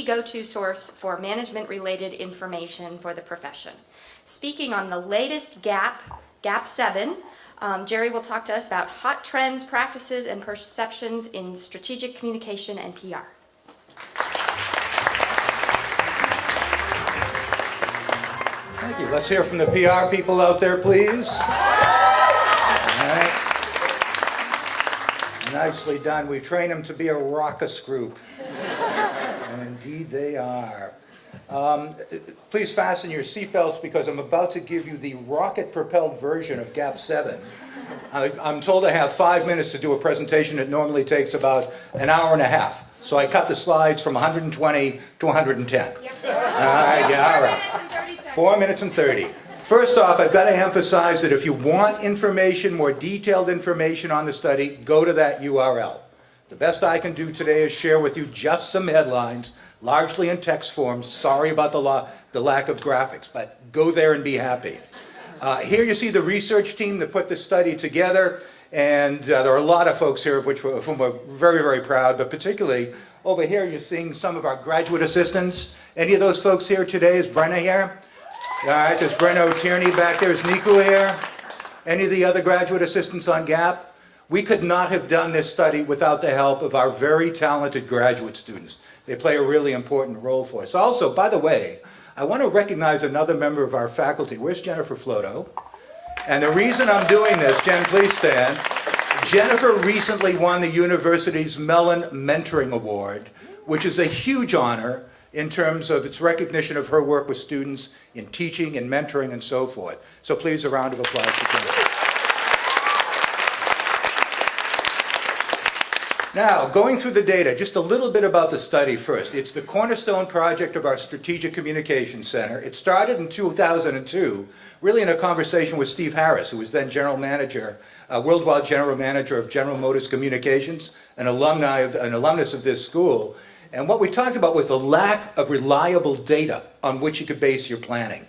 go-to source for management-related information for the profession. Speaking on the latest GAP VII, Jerry will talk to us about hot trends, practices, and perceptions in strategic communication and PR. Thank you. Let's hear from the PR people out there, please. All right. Nicely done. We train them to be a raucous group. And indeed they are. Please fasten your seatbelts because I'm about to give you the rocket-propelled version of GAP VII. I'm told I have 5 minutes to do a presentation that normally takes about an hour and a half. So I cut the slides from 120 to 110. All right, yeah, all right. 4 minutes and 30. First off, I've got to emphasize that if you want information, more detailed information on the study, go to that URL. The best I can do today is share with you just some headlines, largely in text form. Sorry about the lack of graphics, but go there and be happy. Here you see the research team that put this study together, and there are a lot of folks here of whom we're very, very proud, but particularly over here you're seeing some of our graduate assistants. Any of those folks here today? Is Brenna here? All right, there's Brenna Tierney back there. Is Niku here? Any of the other graduate assistants on GAP? We could not have done this study without the help of our very talented graduate students. They play a really important role for us. Also, by the way, I want to recognize another member of our faculty. Where's Jennifer Floto? And the reason I'm doing this, Jen, please stand. Jennifer recently won the university's Mellon Mentoring Award, which is a huge honor in terms of its recognition of her work with students in teaching and mentoring and so forth. So please, a round of applause for Jennifer. Now, going through the data, just a little bit about the study first. It's the cornerstone project of our Strategic Communications Center. It started in 2002, really in a conversation with Steve Harris, who was then general manager, worldwide general manager of General Motors Communications, an alumnus of this school. And what we talked about was the lack of reliable data on which you could base your planning.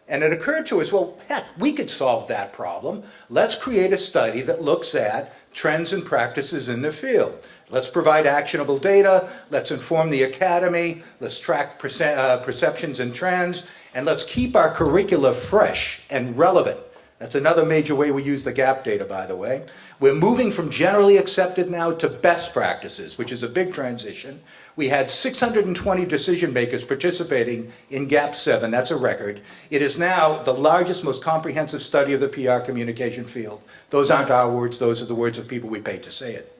And it occurred to us, well, heck, we could solve that problem. Let's create a study that looks at trends and practices in the field. Let's provide actionable data, let's inform the academy, let's track perceptions and trends, and let's keep our curricula fresh and relevant. That's another major way we use the GAP data, by the way. We're moving from generally accepted now to best practices, which is a big transition. We had 620 decision makers participating in GAP VII. That's a record. It is now the largest, most comprehensive study of the PR communication field. Those aren't our words. Those are the words of people we paid to say it.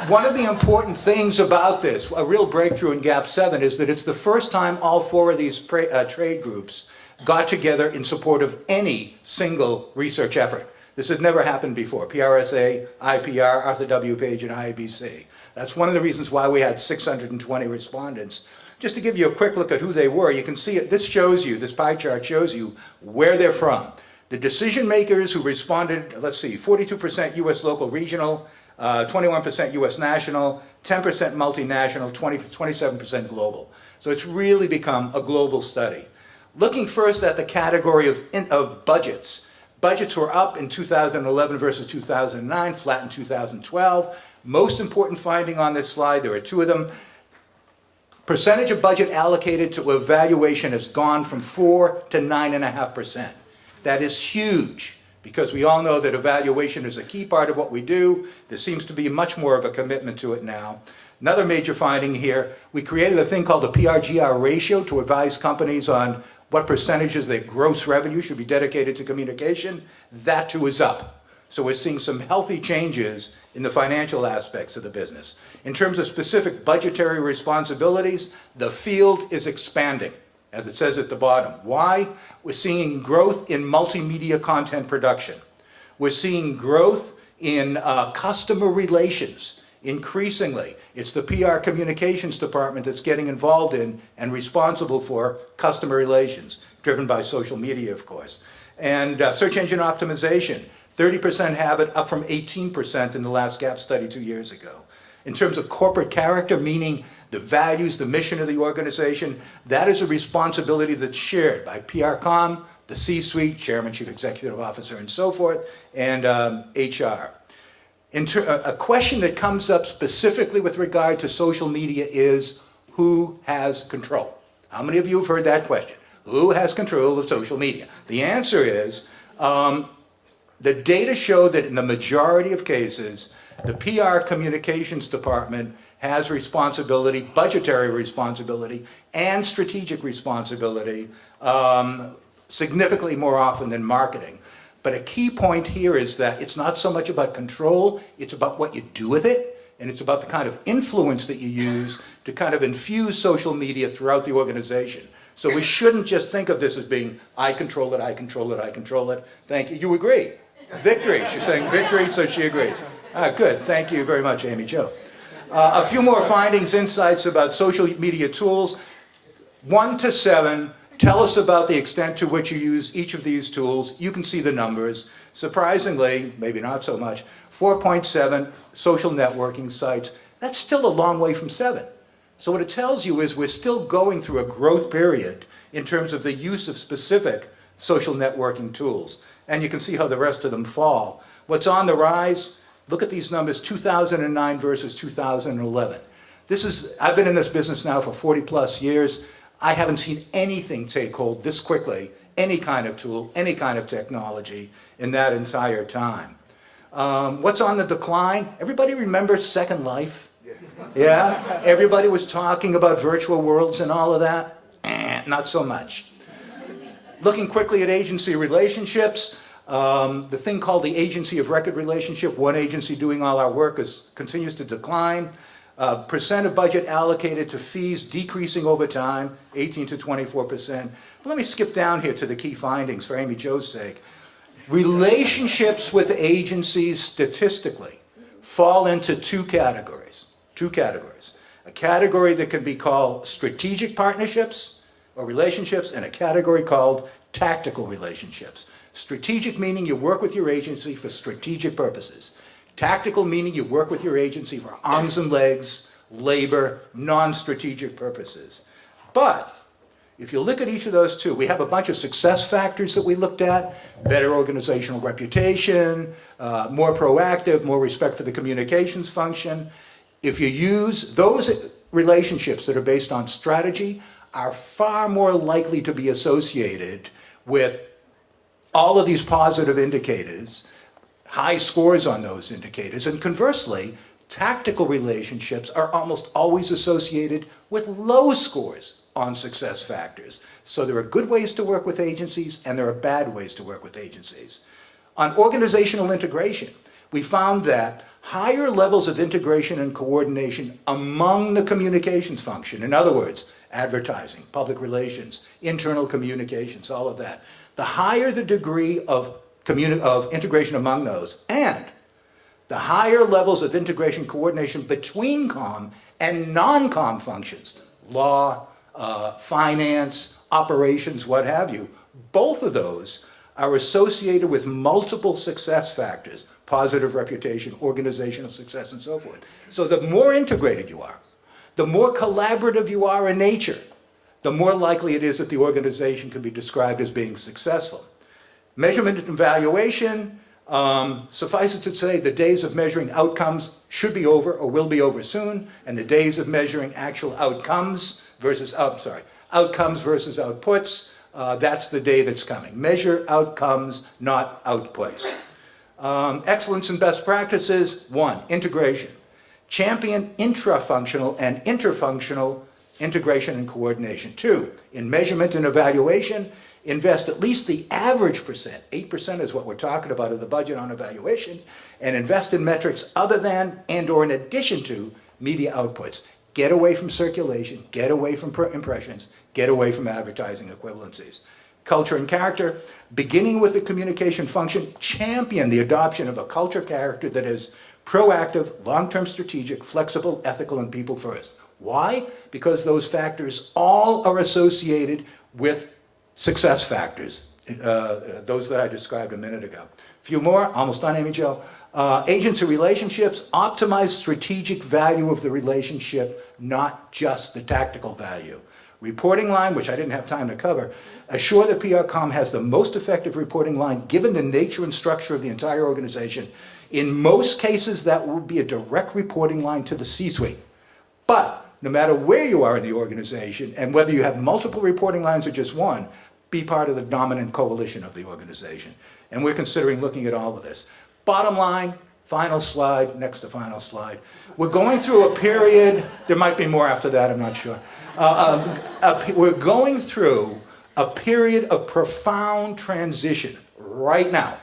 One of the important things about this, a real breakthrough in GAP VII, is that it's the first time all four of these trade groups got together in support of any single research effort. This had never happened before. PRSA, IPR, Arthur W. Page, and IABC. That's one of the reasons why we had 620 respondents. Just to give you a quick look at who they were, you can see it. This shows you, this pie chart shows you where they're from. The decision makers who responded, let's see, 42% U.S. local regional, 21% U.S. national, 10% multinational, 27% global. So it's really become a global study. Looking first at the category of budgets. Budgets were up in 2011 versus 2009, flat in 2012. Most important finding on this slide, there are two of them. Percentage of budget allocated to evaluation has gone from 4 to 9.5%. That is huge, because we all know that evaluation is a key part of what we do. There seems to be much more of a commitment to it now. Another major finding here, we created a thing called the PRGR ratio to advise companies on what percentages of their gross revenue should be dedicated to communication. That too is up. So we're seeing some healthy changes in the financial aspects of the business. In terms of specific budgetary responsibilities, the field is expanding. as it says at the bottom. Why? We're seeing growth in multimedia content production. We're seeing growth in customer relations. Increasingly, it's the PR communications department that's getting involved in and responsible for customer relations, driven by social media, of course. And search engine optimization, 30% have it, up from 18% in the last GAP study 2 years ago. In terms of corporate character, meaning the values, the mission of the organization, that is a responsibility that's shared by PR Comm, the C-suite, chairman, chief executive officer, and so forth, and HR. A question that comes up specifically with regard to social media is, who has control? How many of you have heard that question? Who has control of social media? The answer is, the data show that in the majority of cases, the PR communications department has responsibility, budgetary responsibility, and strategic responsibility, significantly more often than marketing. But a key point here is that it's not so much about control, it's about what you do with it, and it's about the kind of influence that you use to kind of infuse social media throughout the organization. So we shouldn't just think of this as being, I control it, I control it, I control it. Thank you. You agree? Victory. She's saying victory, so she agrees. Good. Thank you very much, Amy Jo. A few more findings, insights about social media tools. 1 to 7. Tell us about the extent to which you use each of these tools. You can see the numbers. Surprisingly, maybe not so much, 4.7 social networking sites. That's still a long way from 7. So what it tells you is we're still going through a growth period in terms of the use of specific social networking tools. And you can see how the rest of them fall. What's on the rise? Look at these numbers, 2009 versus 2011. I've been in this business now for 40 plus years. I haven't seen anything take hold this quickly, any kind of tool, any kind of technology in that entire time. What's on the decline? Everybody remember Second Life? Yeah? Everybody was talking about virtual worlds and all of that? Not so much. Looking quickly at agency relationships, the thing called the agency of record relationship, one agency doing all our work, continues to decline. Percent of budget allocated to fees decreasing over time, 18 to 24%. But let me skip down here to the key findings for Amy Jo's sake. Relationships with agencies statistically fall into two categories. A category that can be called strategic partnerships or relationships, and a category called tactical relationships. Strategic meaning you work with your agency for strategic purposes. Tactical meaning you work with your agency for arms and legs, labor, non-strategic purposes. But if you look at each of those two, we have a bunch of success factors that we looked at: better organizational reputation, more proactive, more respect for the communications function. If you use those relationships that are based on strategy, are far more likely to be associated with all of these positive indicators, high scores on those indicators, and conversely, tactical relationships are almost always associated with low scores on success factors. So there are good ways to work with agencies, and there are bad ways to work with agencies. On organizational integration, we found that higher levels of integration and coordination among the communications function, in other words, advertising, public relations, internal communications, all of that, the higher the degree of integration among those, and the higher levels of integration coordination between comm and non-comm functions, law, finance, operations, what have you, both of those are associated with multiple success factors: positive reputation, organizational success, and so forth. So the more integrated you are, the more collaborative you are in nature, the more likely it is that the organization can be described as being successful. Measurement and evaluation, suffice it to say, the days of measuring outcomes should be over or will be over soon, and the days of measuring actual outcomes versus outputs, that's the day that's coming. Measure outcomes, not outputs. Excellence and best practices: 1, integration. Champion intra-functional and interfunctional integration and coordination. 2, in measurement and evaluation, invest at least the average percent, 8% is what we're talking about of the budget on evaluation, and invest in metrics other than and or in addition to media outputs. Get away from circulation, get away from impressions, get away from advertising equivalencies. Culture and character, beginning with the communication function, champion the adoption of a culture character that is proactive, long-term strategic, flexible, ethical, and people first. Why? Because those factors all are associated with success factors, those that I described a minute ago. A few more, almost done, Amy Jo. Agents of relationships, optimize strategic value of the relationship, not just the tactical value. Reporting line, which I didn't have time to cover, assure that PRCom has the most effective reporting line given the nature and structure of the entire organization. In most cases, that will be a direct reporting line to the C-suite. But no matter where you are in the organization, and whether you have multiple reporting lines or just one, be part of the dominant coalition of the organization. And we're considering looking at all of this. Bottom line, final slide, next to final slide. We're going through a period, there might be more after that, I'm not sure. We're going through a period of profound transition right now,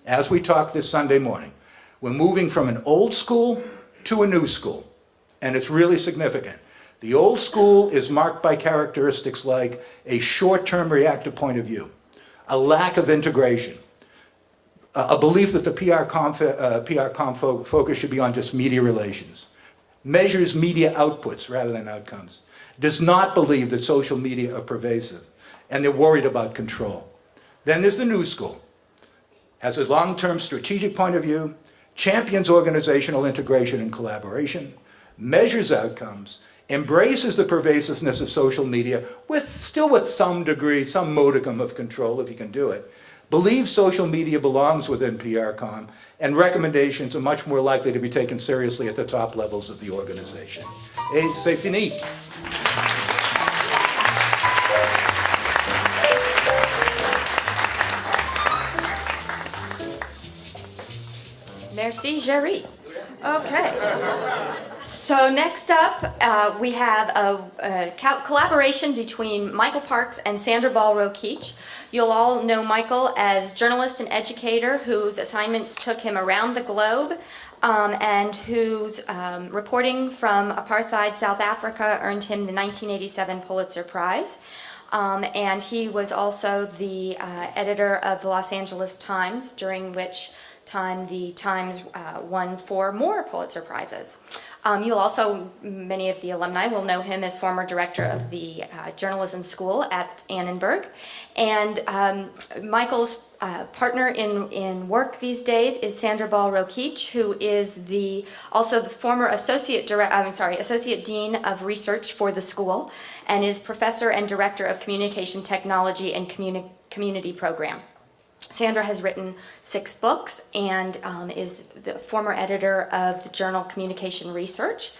as we talk this Sunday morning. We're moving from an old school to a new school, and it's really significant. The old school is marked by characteristics like a short-term reactive point of view, a lack of integration, a belief that the PR focus should be on just media relations, measures media outputs rather than outcomes, does not believe that social media are pervasive, and they're worried about control. Then there's the new school, has a long-term strategic point of view, champions organizational integration and collaboration, measures outcomes, embraces the pervasiveness of social media, still with some degree, some modicum of control if you can do it, believes social media belongs within PRCom, and recommendations are much more likely to be taken seriously at the top levels of the organization. Et c'est fini. Merci, Jerry. Okay. So next up, we have a collaboration between Michael Parks and Sandra Ball-Rokeach. You'll all know Michael as journalist and educator whose assignments took him around the globe and whose reporting from apartheid South Africa earned him the 1987 Pulitzer Prize. And he was also the editor of the Los Angeles Times, during which time the Times won 4 more Pulitzer Prizes. You'll also, many of the alumni will know him as former director of the journalism school at Annenberg. And Michael's partner in work these days is Sandra Ball-Rokeach, who is also the former associate dean of research for the school, and is professor and director of communication technology and community program. Sandra has written 6 books and is the former editor of the journal Communication Research.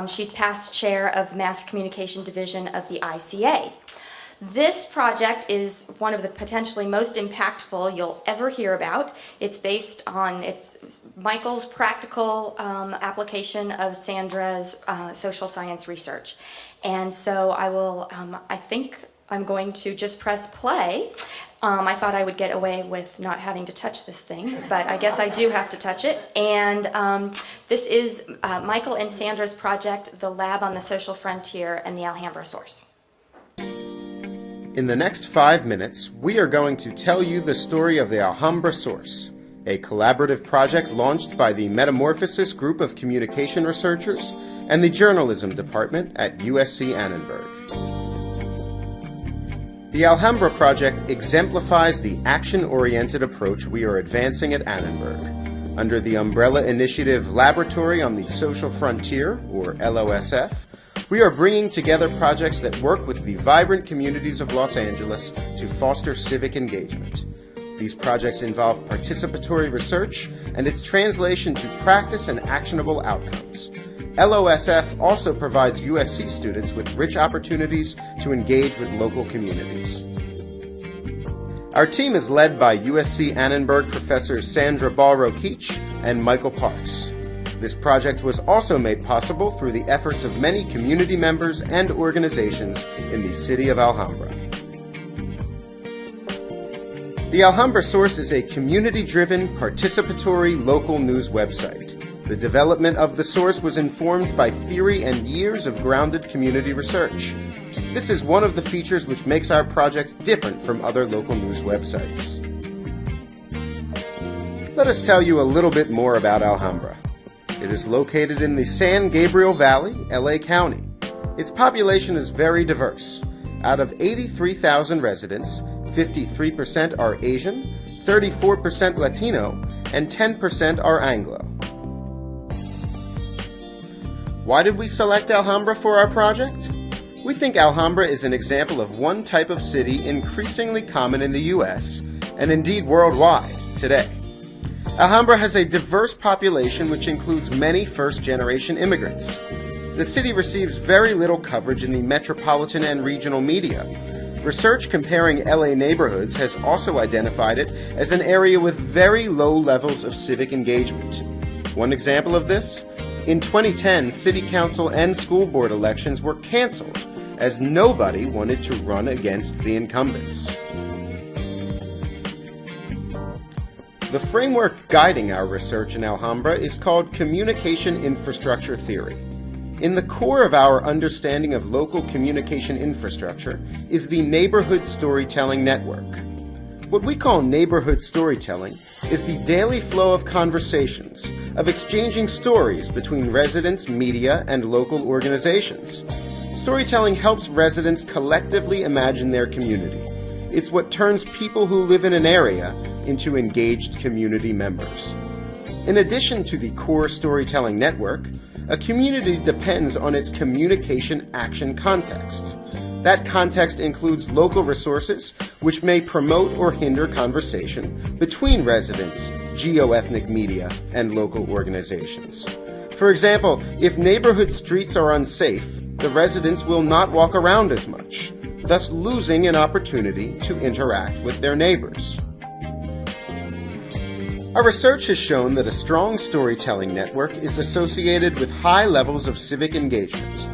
She's past chair of Mass Communication Division of the ICA. This project is one of the potentially most impactful you'll ever hear about. It's based on Michael's practical application of Sandra's social science research. And so I think I'm going to just press play. I thought I would get away with not having to touch this thing, but I guess I do have to touch it. And this is Michael and Sandra's project, The Lab on the Social Frontier and the Alhambra Source. In the next 5 minutes, we are going to tell you the story of the Alhambra Source, a collaborative project launched by the Metamorphosis Group of Communication Researchers and the Journalism Department at USC Annenberg. The Alhambra Project exemplifies the action-oriented approach we are advancing at Annenberg. Under the umbrella initiative Laboratory on the Social Frontier, or LOSF, we are bringing together projects that work with the vibrant communities of Los Angeles to foster civic engagement. These projects involve participatory research and its translation to practice and actionable outcomes. LOSF also provides USC students with rich opportunities to engage with local communities. Our team is led by USC Annenberg professors Sandra Ball-Rokeach and Michael Parks. This project was also made possible through the efforts of many community members and organizations in the city of Alhambra. The Alhambra Source is a community-driven, participatory local news website. The development of the source was informed by theory and years of grounded community research. This is one of the features which makes our project different from other local news websites. Let us tell you a little bit more about Alhambra. It is located in the San Gabriel Valley, LA County. Its population is very diverse. Out of 83,000 residents, 53% are Asian, 34% Latino, and 10% are Anglo. Why did we select Alhambra for our project? We think Alhambra is an example of one type of city increasingly common in the US, and indeed worldwide, today. Alhambra has a diverse population which includes many first-generation immigrants. The city receives very little coverage in the metropolitan and regional media. Research comparing LA neighborhoods has also identified it as an area with very low levels of civic engagement. One example of this? In 2010, city council and school board elections were canceled as nobody wanted to run against the incumbents. The framework guiding our research in Alhambra is called communication infrastructure theory. In the core of our understanding of local communication infrastructure is the neighborhood storytelling network. What we call neighborhood storytelling is the daily flow of conversations, of exchanging stories between residents, media, and local organizations. Storytelling helps residents collectively imagine their community. It's what turns people who live in an area into engaged community members. In addition to the core storytelling network, a community depends on its communication action context. That context includes local resources, which may promote or hinder conversation between residents, geo-ethnic media, and local organizations. For example, if neighborhood streets are unsafe, the residents will not walk around as much, thus losing an opportunity to interact with their neighbors. Our research has shown that a strong storytelling network is associated with high levels of civic engagement.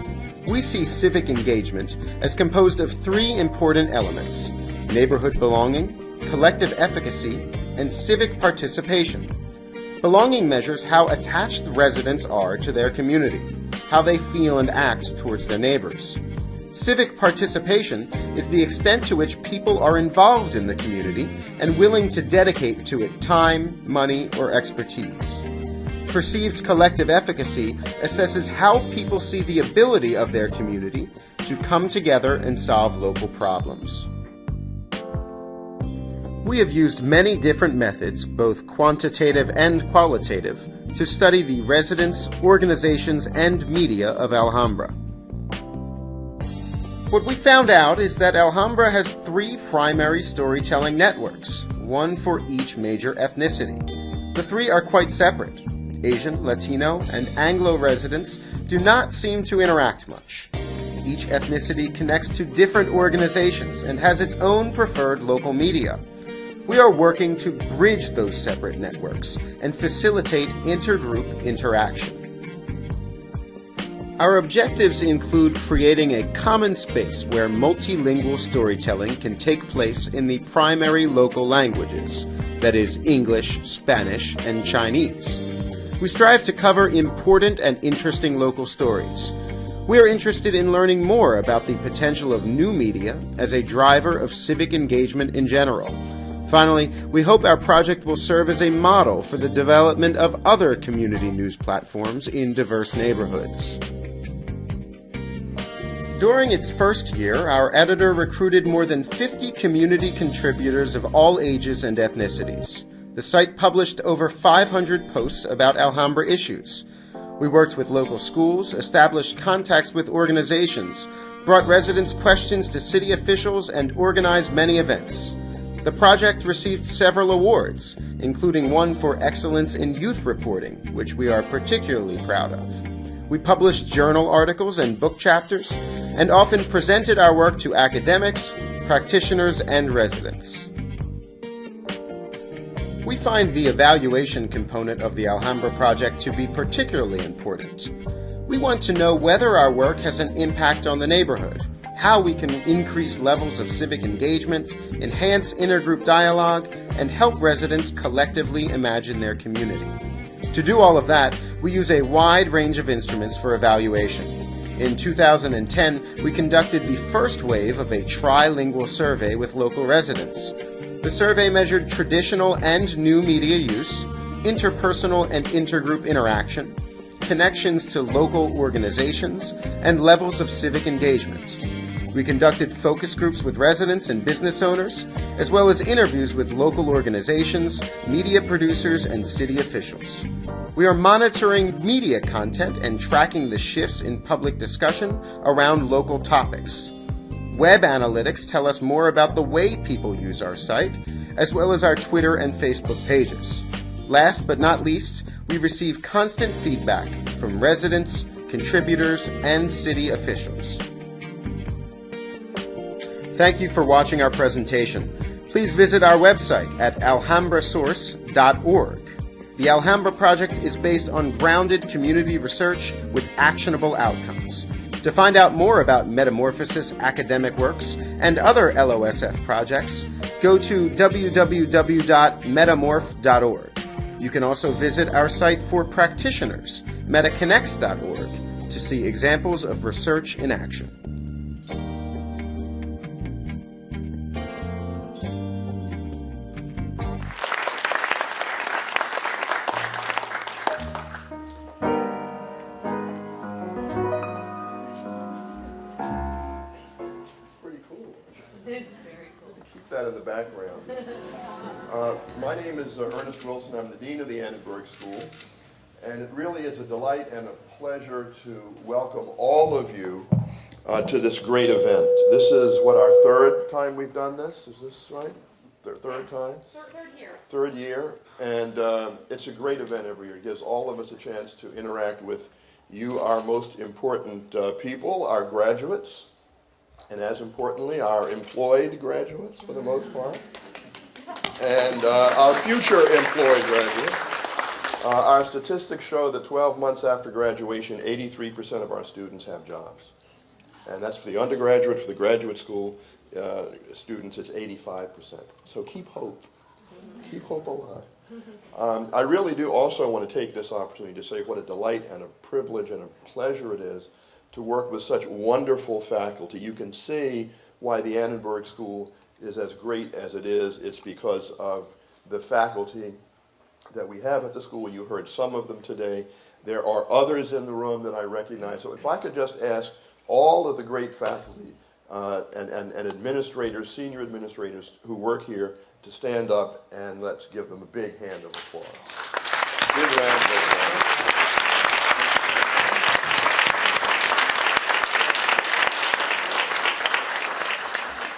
We see civic engagement as composed of three important elements: neighborhood belonging, collective efficacy, and civic participation. Belonging measures how attached residents are to their community, how they feel and act towards their neighbors. Civic participation is the extent to which people are involved in the community and willing to dedicate to it time, money, or expertise. Perceived collective efficacy assesses how people see the ability of their community to come together and solve local problems. We have used many different methods, both quantitative and qualitative, to study the residents, organizations, and media of Alhambra. What we found out is that Alhambra has three primary storytelling networks, one for each major ethnicity. The three are quite separate. Asian, Latino, and Anglo residents do not seem to interact much. Each ethnicity connects to different organizations and has its own preferred local media. We are working to bridge those separate networks and facilitate intergroup interaction. Our objectives include creating a common space where multilingual storytelling can take place in the primary local languages, that is, English, Spanish, and Chinese. We strive to cover important and interesting local stories. We are interested in learning more about the potential of new media as a driver of civic engagement in general. Finally, we hope our project will serve as a model for the development of other community news platforms in diverse neighborhoods. During its first year, our editor recruited more than 50 community contributors of all ages and ethnicities. The site published over 500 posts about Alhambra issues. We worked with local schools, established contacts with organizations, brought residents' questions to city officials, and organized many events. The project received several awards, including one for excellence in youth reporting, which we are particularly proud of. We published journal articles and book chapters, and often presented our work to academics, practitioners, and residents. We find the evaluation component of the Alhambra project to be particularly important. We want to know whether our work has an impact on the neighborhood, how we can increase levels of civic engagement, enhance intergroup dialogue, and help residents collectively imagine their community. To do all of that, We use a wide range of instruments for evaluation. In 2010, we conducted the first wave of a trilingual survey with local residents. The survey measured traditional and new media use, interpersonal and intergroup interaction, connections to local organizations, and levels of civic engagement. We conducted focus groups with residents and business owners, as well as interviews with local organizations, media producers, and city officials. We are monitoring media content and tracking the shifts in public discussion around local topics. Web analytics tell us more about the way people use our site, as well as our Twitter and Facebook pages. Last but not least, we receive constant feedback from residents, contributors, and city officials. Thank you for watching our presentation. Please visit our website at alhambrasource.org. The Alhambra Project is based on grounded community research with actionable outcomes. To find out more about Metamorphosis academic works and other LOSF projects, go to www.metamorph.org. You can also visit our site for practitioners, metaconnects.org, to see examples of research in action. My name is Ernest Wilson. I'm the Dean of the Annenberg School, and it really is a delight and a pleasure to welcome all of you to this great event. This is what, our third time we've done this? Is this right? Third time? Third year. Third year, and it's a great event every year. It gives all of us a chance to interact with you, our most important people, our graduates, and as importantly, our employed graduates for the most part, and our future employed graduates. Our statistics show that 12 months after graduation, 83% of our students have jobs. And that's for the undergraduate, for the graduate school students, it's 85%. So keep hope. Keep hope alive. I really do also want to take this opportunity to say what a delight and a privilege and a pleasure it is to work with such wonderful faculty. You can see why the Annenberg School is as great as it is. It's because of the faculty that we have at the school. You heard some of them today. There are others in the room that I recognize. So if I could just ask all of the great faculty and administrators, senior administrators who work here to stand up, and let's give them a big hand of applause. Big round of applause.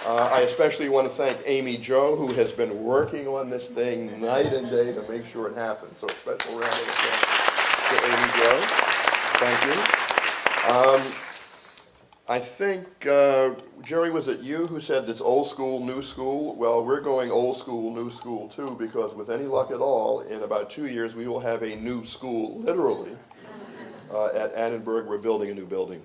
I especially want to thank Amy Jo, who has been working on this thing night and day to make sure it happens. So a special round of applause to Amy Jo. Thank you. I think, Jerry, was it you who said it's old school, new school? Well, we're going old school, new school too, because with any luck at all, in about 2 years we will have a new school, literally. At Annenberg, we're building a new building.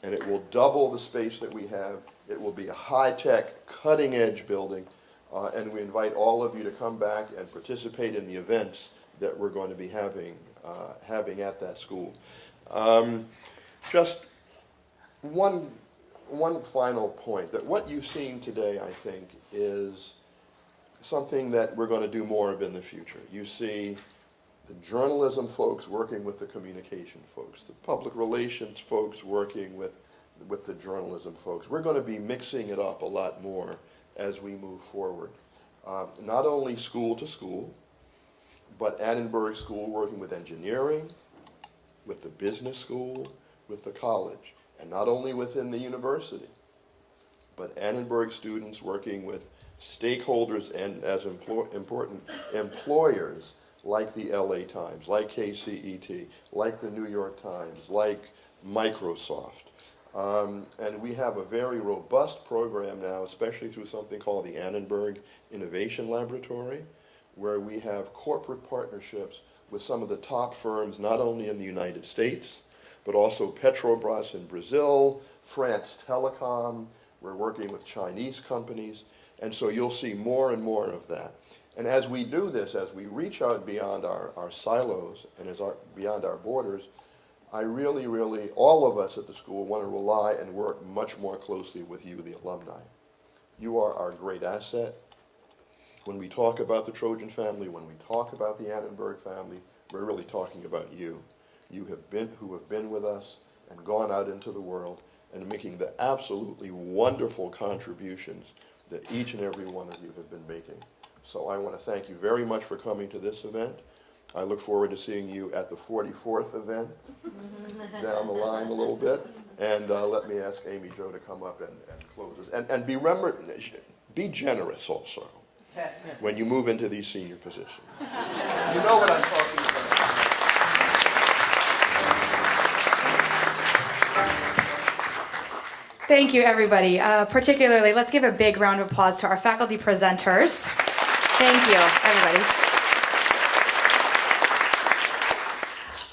And it will double the space that we have. It will be a high-tech, cutting-edge building. And we invite all of you to come back and participate in the events that we're going to be having at that school. Just one final point, that what you've seen today, I think, is something that we're going to do more of in the future. You see the journalism folks working with the communication folks, the public relations folks working with the journalism folks. We're going to be mixing it up a lot more as we move forward. Not only school to school, but Annenberg School working with engineering, with the business school, with the college. And not only within the university, but Annenberg students working with stakeholders and, as important, employers like the LA Times, like KCET, like the New York Times, like Microsoft. And we have a very robust program now, especially through something called the Annenberg Innovation Laboratory, where we have corporate partnerships with some of the top firms, not only in the United States, but also Petrobras in Brazil, France Telecom. We're working with Chinese companies, and so you'll see more and more of that. And as we do this, as we reach out beyond our silos and beyond our borders, I really, really, all of us at the school want to rely and work much more closely with you, the alumni. You are our great asset. When we talk about the Trojan family, when we talk about the Annenberg family, we're really talking about you. You have been, who have been with us and gone out into the world and making the absolutely wonderful contributions that each and every one of you have been making. So I want to thank you very much for coming to this event. I look forward to seeing you at the 44th event down the line a little bit. And let me ask Amy Jo to come up and close us. And be generous also when you move into these senior positions. You know what I'm talking about. Thank you, everybody. Particularly, let's give a big round of applause to our faculty presenters. Thank you, everybody,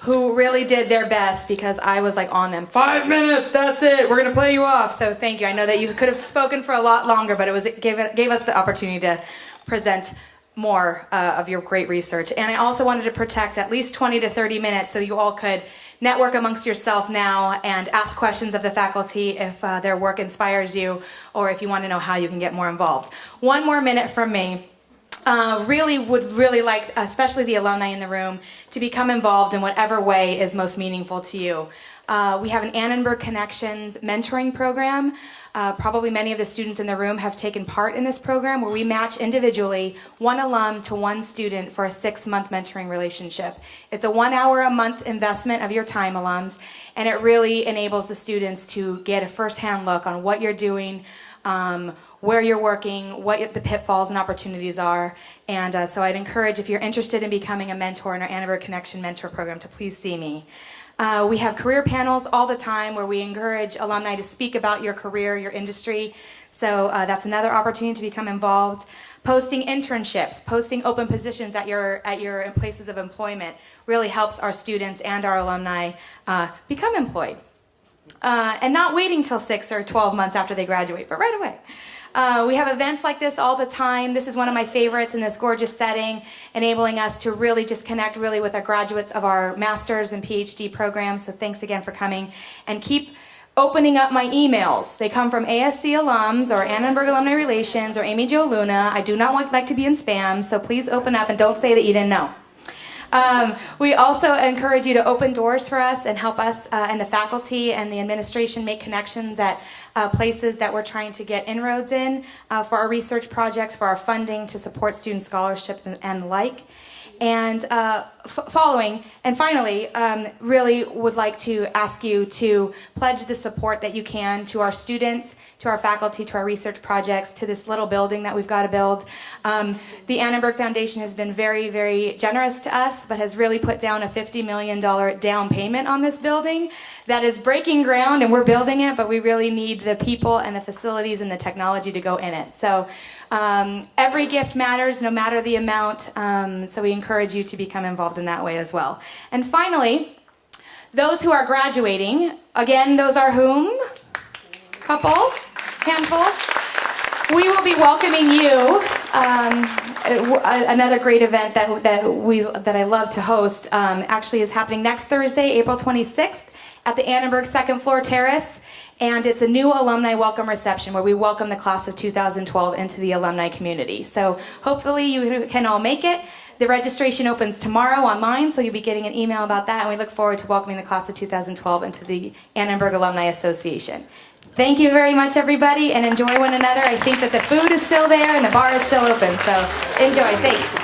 who really did their best, because I was like on them. 5 minutes, that's it, we're gonna play you off. So thank you. I know that you could have spoken for a lot longer, but it gave us the opportunity to present more of your great research. And I also wanted to protect at least 20 to 30 minutes so you all could network amongst yourself now and ask questions of the faculty if their work inspires you, or if you want to know how you can get more involved. 1 more minute from me. Would really like, especially the alumni in the room, to become involved in whatever way is most meaningful to you. We have an Annenberg Connections mentoring program. Probably many of the students in the room have taken part in this program, where we match individually 1 alum to 1 student for a 6-month mentoring relationship. It's a 1 hour a month investment of your time, alums, and it really enables the students to get a first-hand look on what you're doing, where you're working, what the pitfalls and opportunities are. And so I'd encourage, if you're interested in becoming a mentor in our Annenberg Connection Mentor Program, to please see me. We have career panels all the time where we encourage alumni to speak about your career, your industry. So that's another opportunity to become involved. Posting internships, posting open positions at your places of employment really helps our students and our alumni become employed. And not waiting till 6 or 12 months after they graduate, but right away. We have events like this all the time. This is one of my favorites in this gorgeous setting, enabling us to really just connect really with our graduates of our master's and Ph.D. programs. So thanks again for coming. And keep opening up my emails. They come from ASC alums or Annenberg Alumni Relations or Amy Jo Luna. I do not like to be in spam, so please open up and don't say that you didn't know. We also encourage you to open doors for us and help us and the faculty and the administration make connections at places that we're trying to get inroads in for our research projects, for our funding to support student scholarships and the like. And finally, really would like to ask you to pledge the support that you can to our students, to our faculty, to our research projects, to this little building that we've got to build. The Annenberg Foundation has been very, very generous to us, but has really put down a $50 million down payment on this building that is breaking ground, and we're building it, but we really need the people and the facilities and the technology to go in it. So every gift matters, no matter the amount, so we encourage you to become involved in that way as well. And finally, those who are graduating, again, those are whom? Couple? Handful? We will be welcoming you. Another great event that I love to host actually is happening next Thursday, April 26th, at the Annenberg 2nd floor terrace. And it's a new alumni welcome reception where we welcome the class of 2012 into the alumni community. So hopefully you can all make it. The registration opens tomorrow online, so you'll be getting an email about that, and we look forward to welcoming the class of 2012 into the Annenberg Alumni Association. Thank you very much, everybody, and enjoy one another. I think that the food is still there and the bar is still open, so enjoy. Thanks.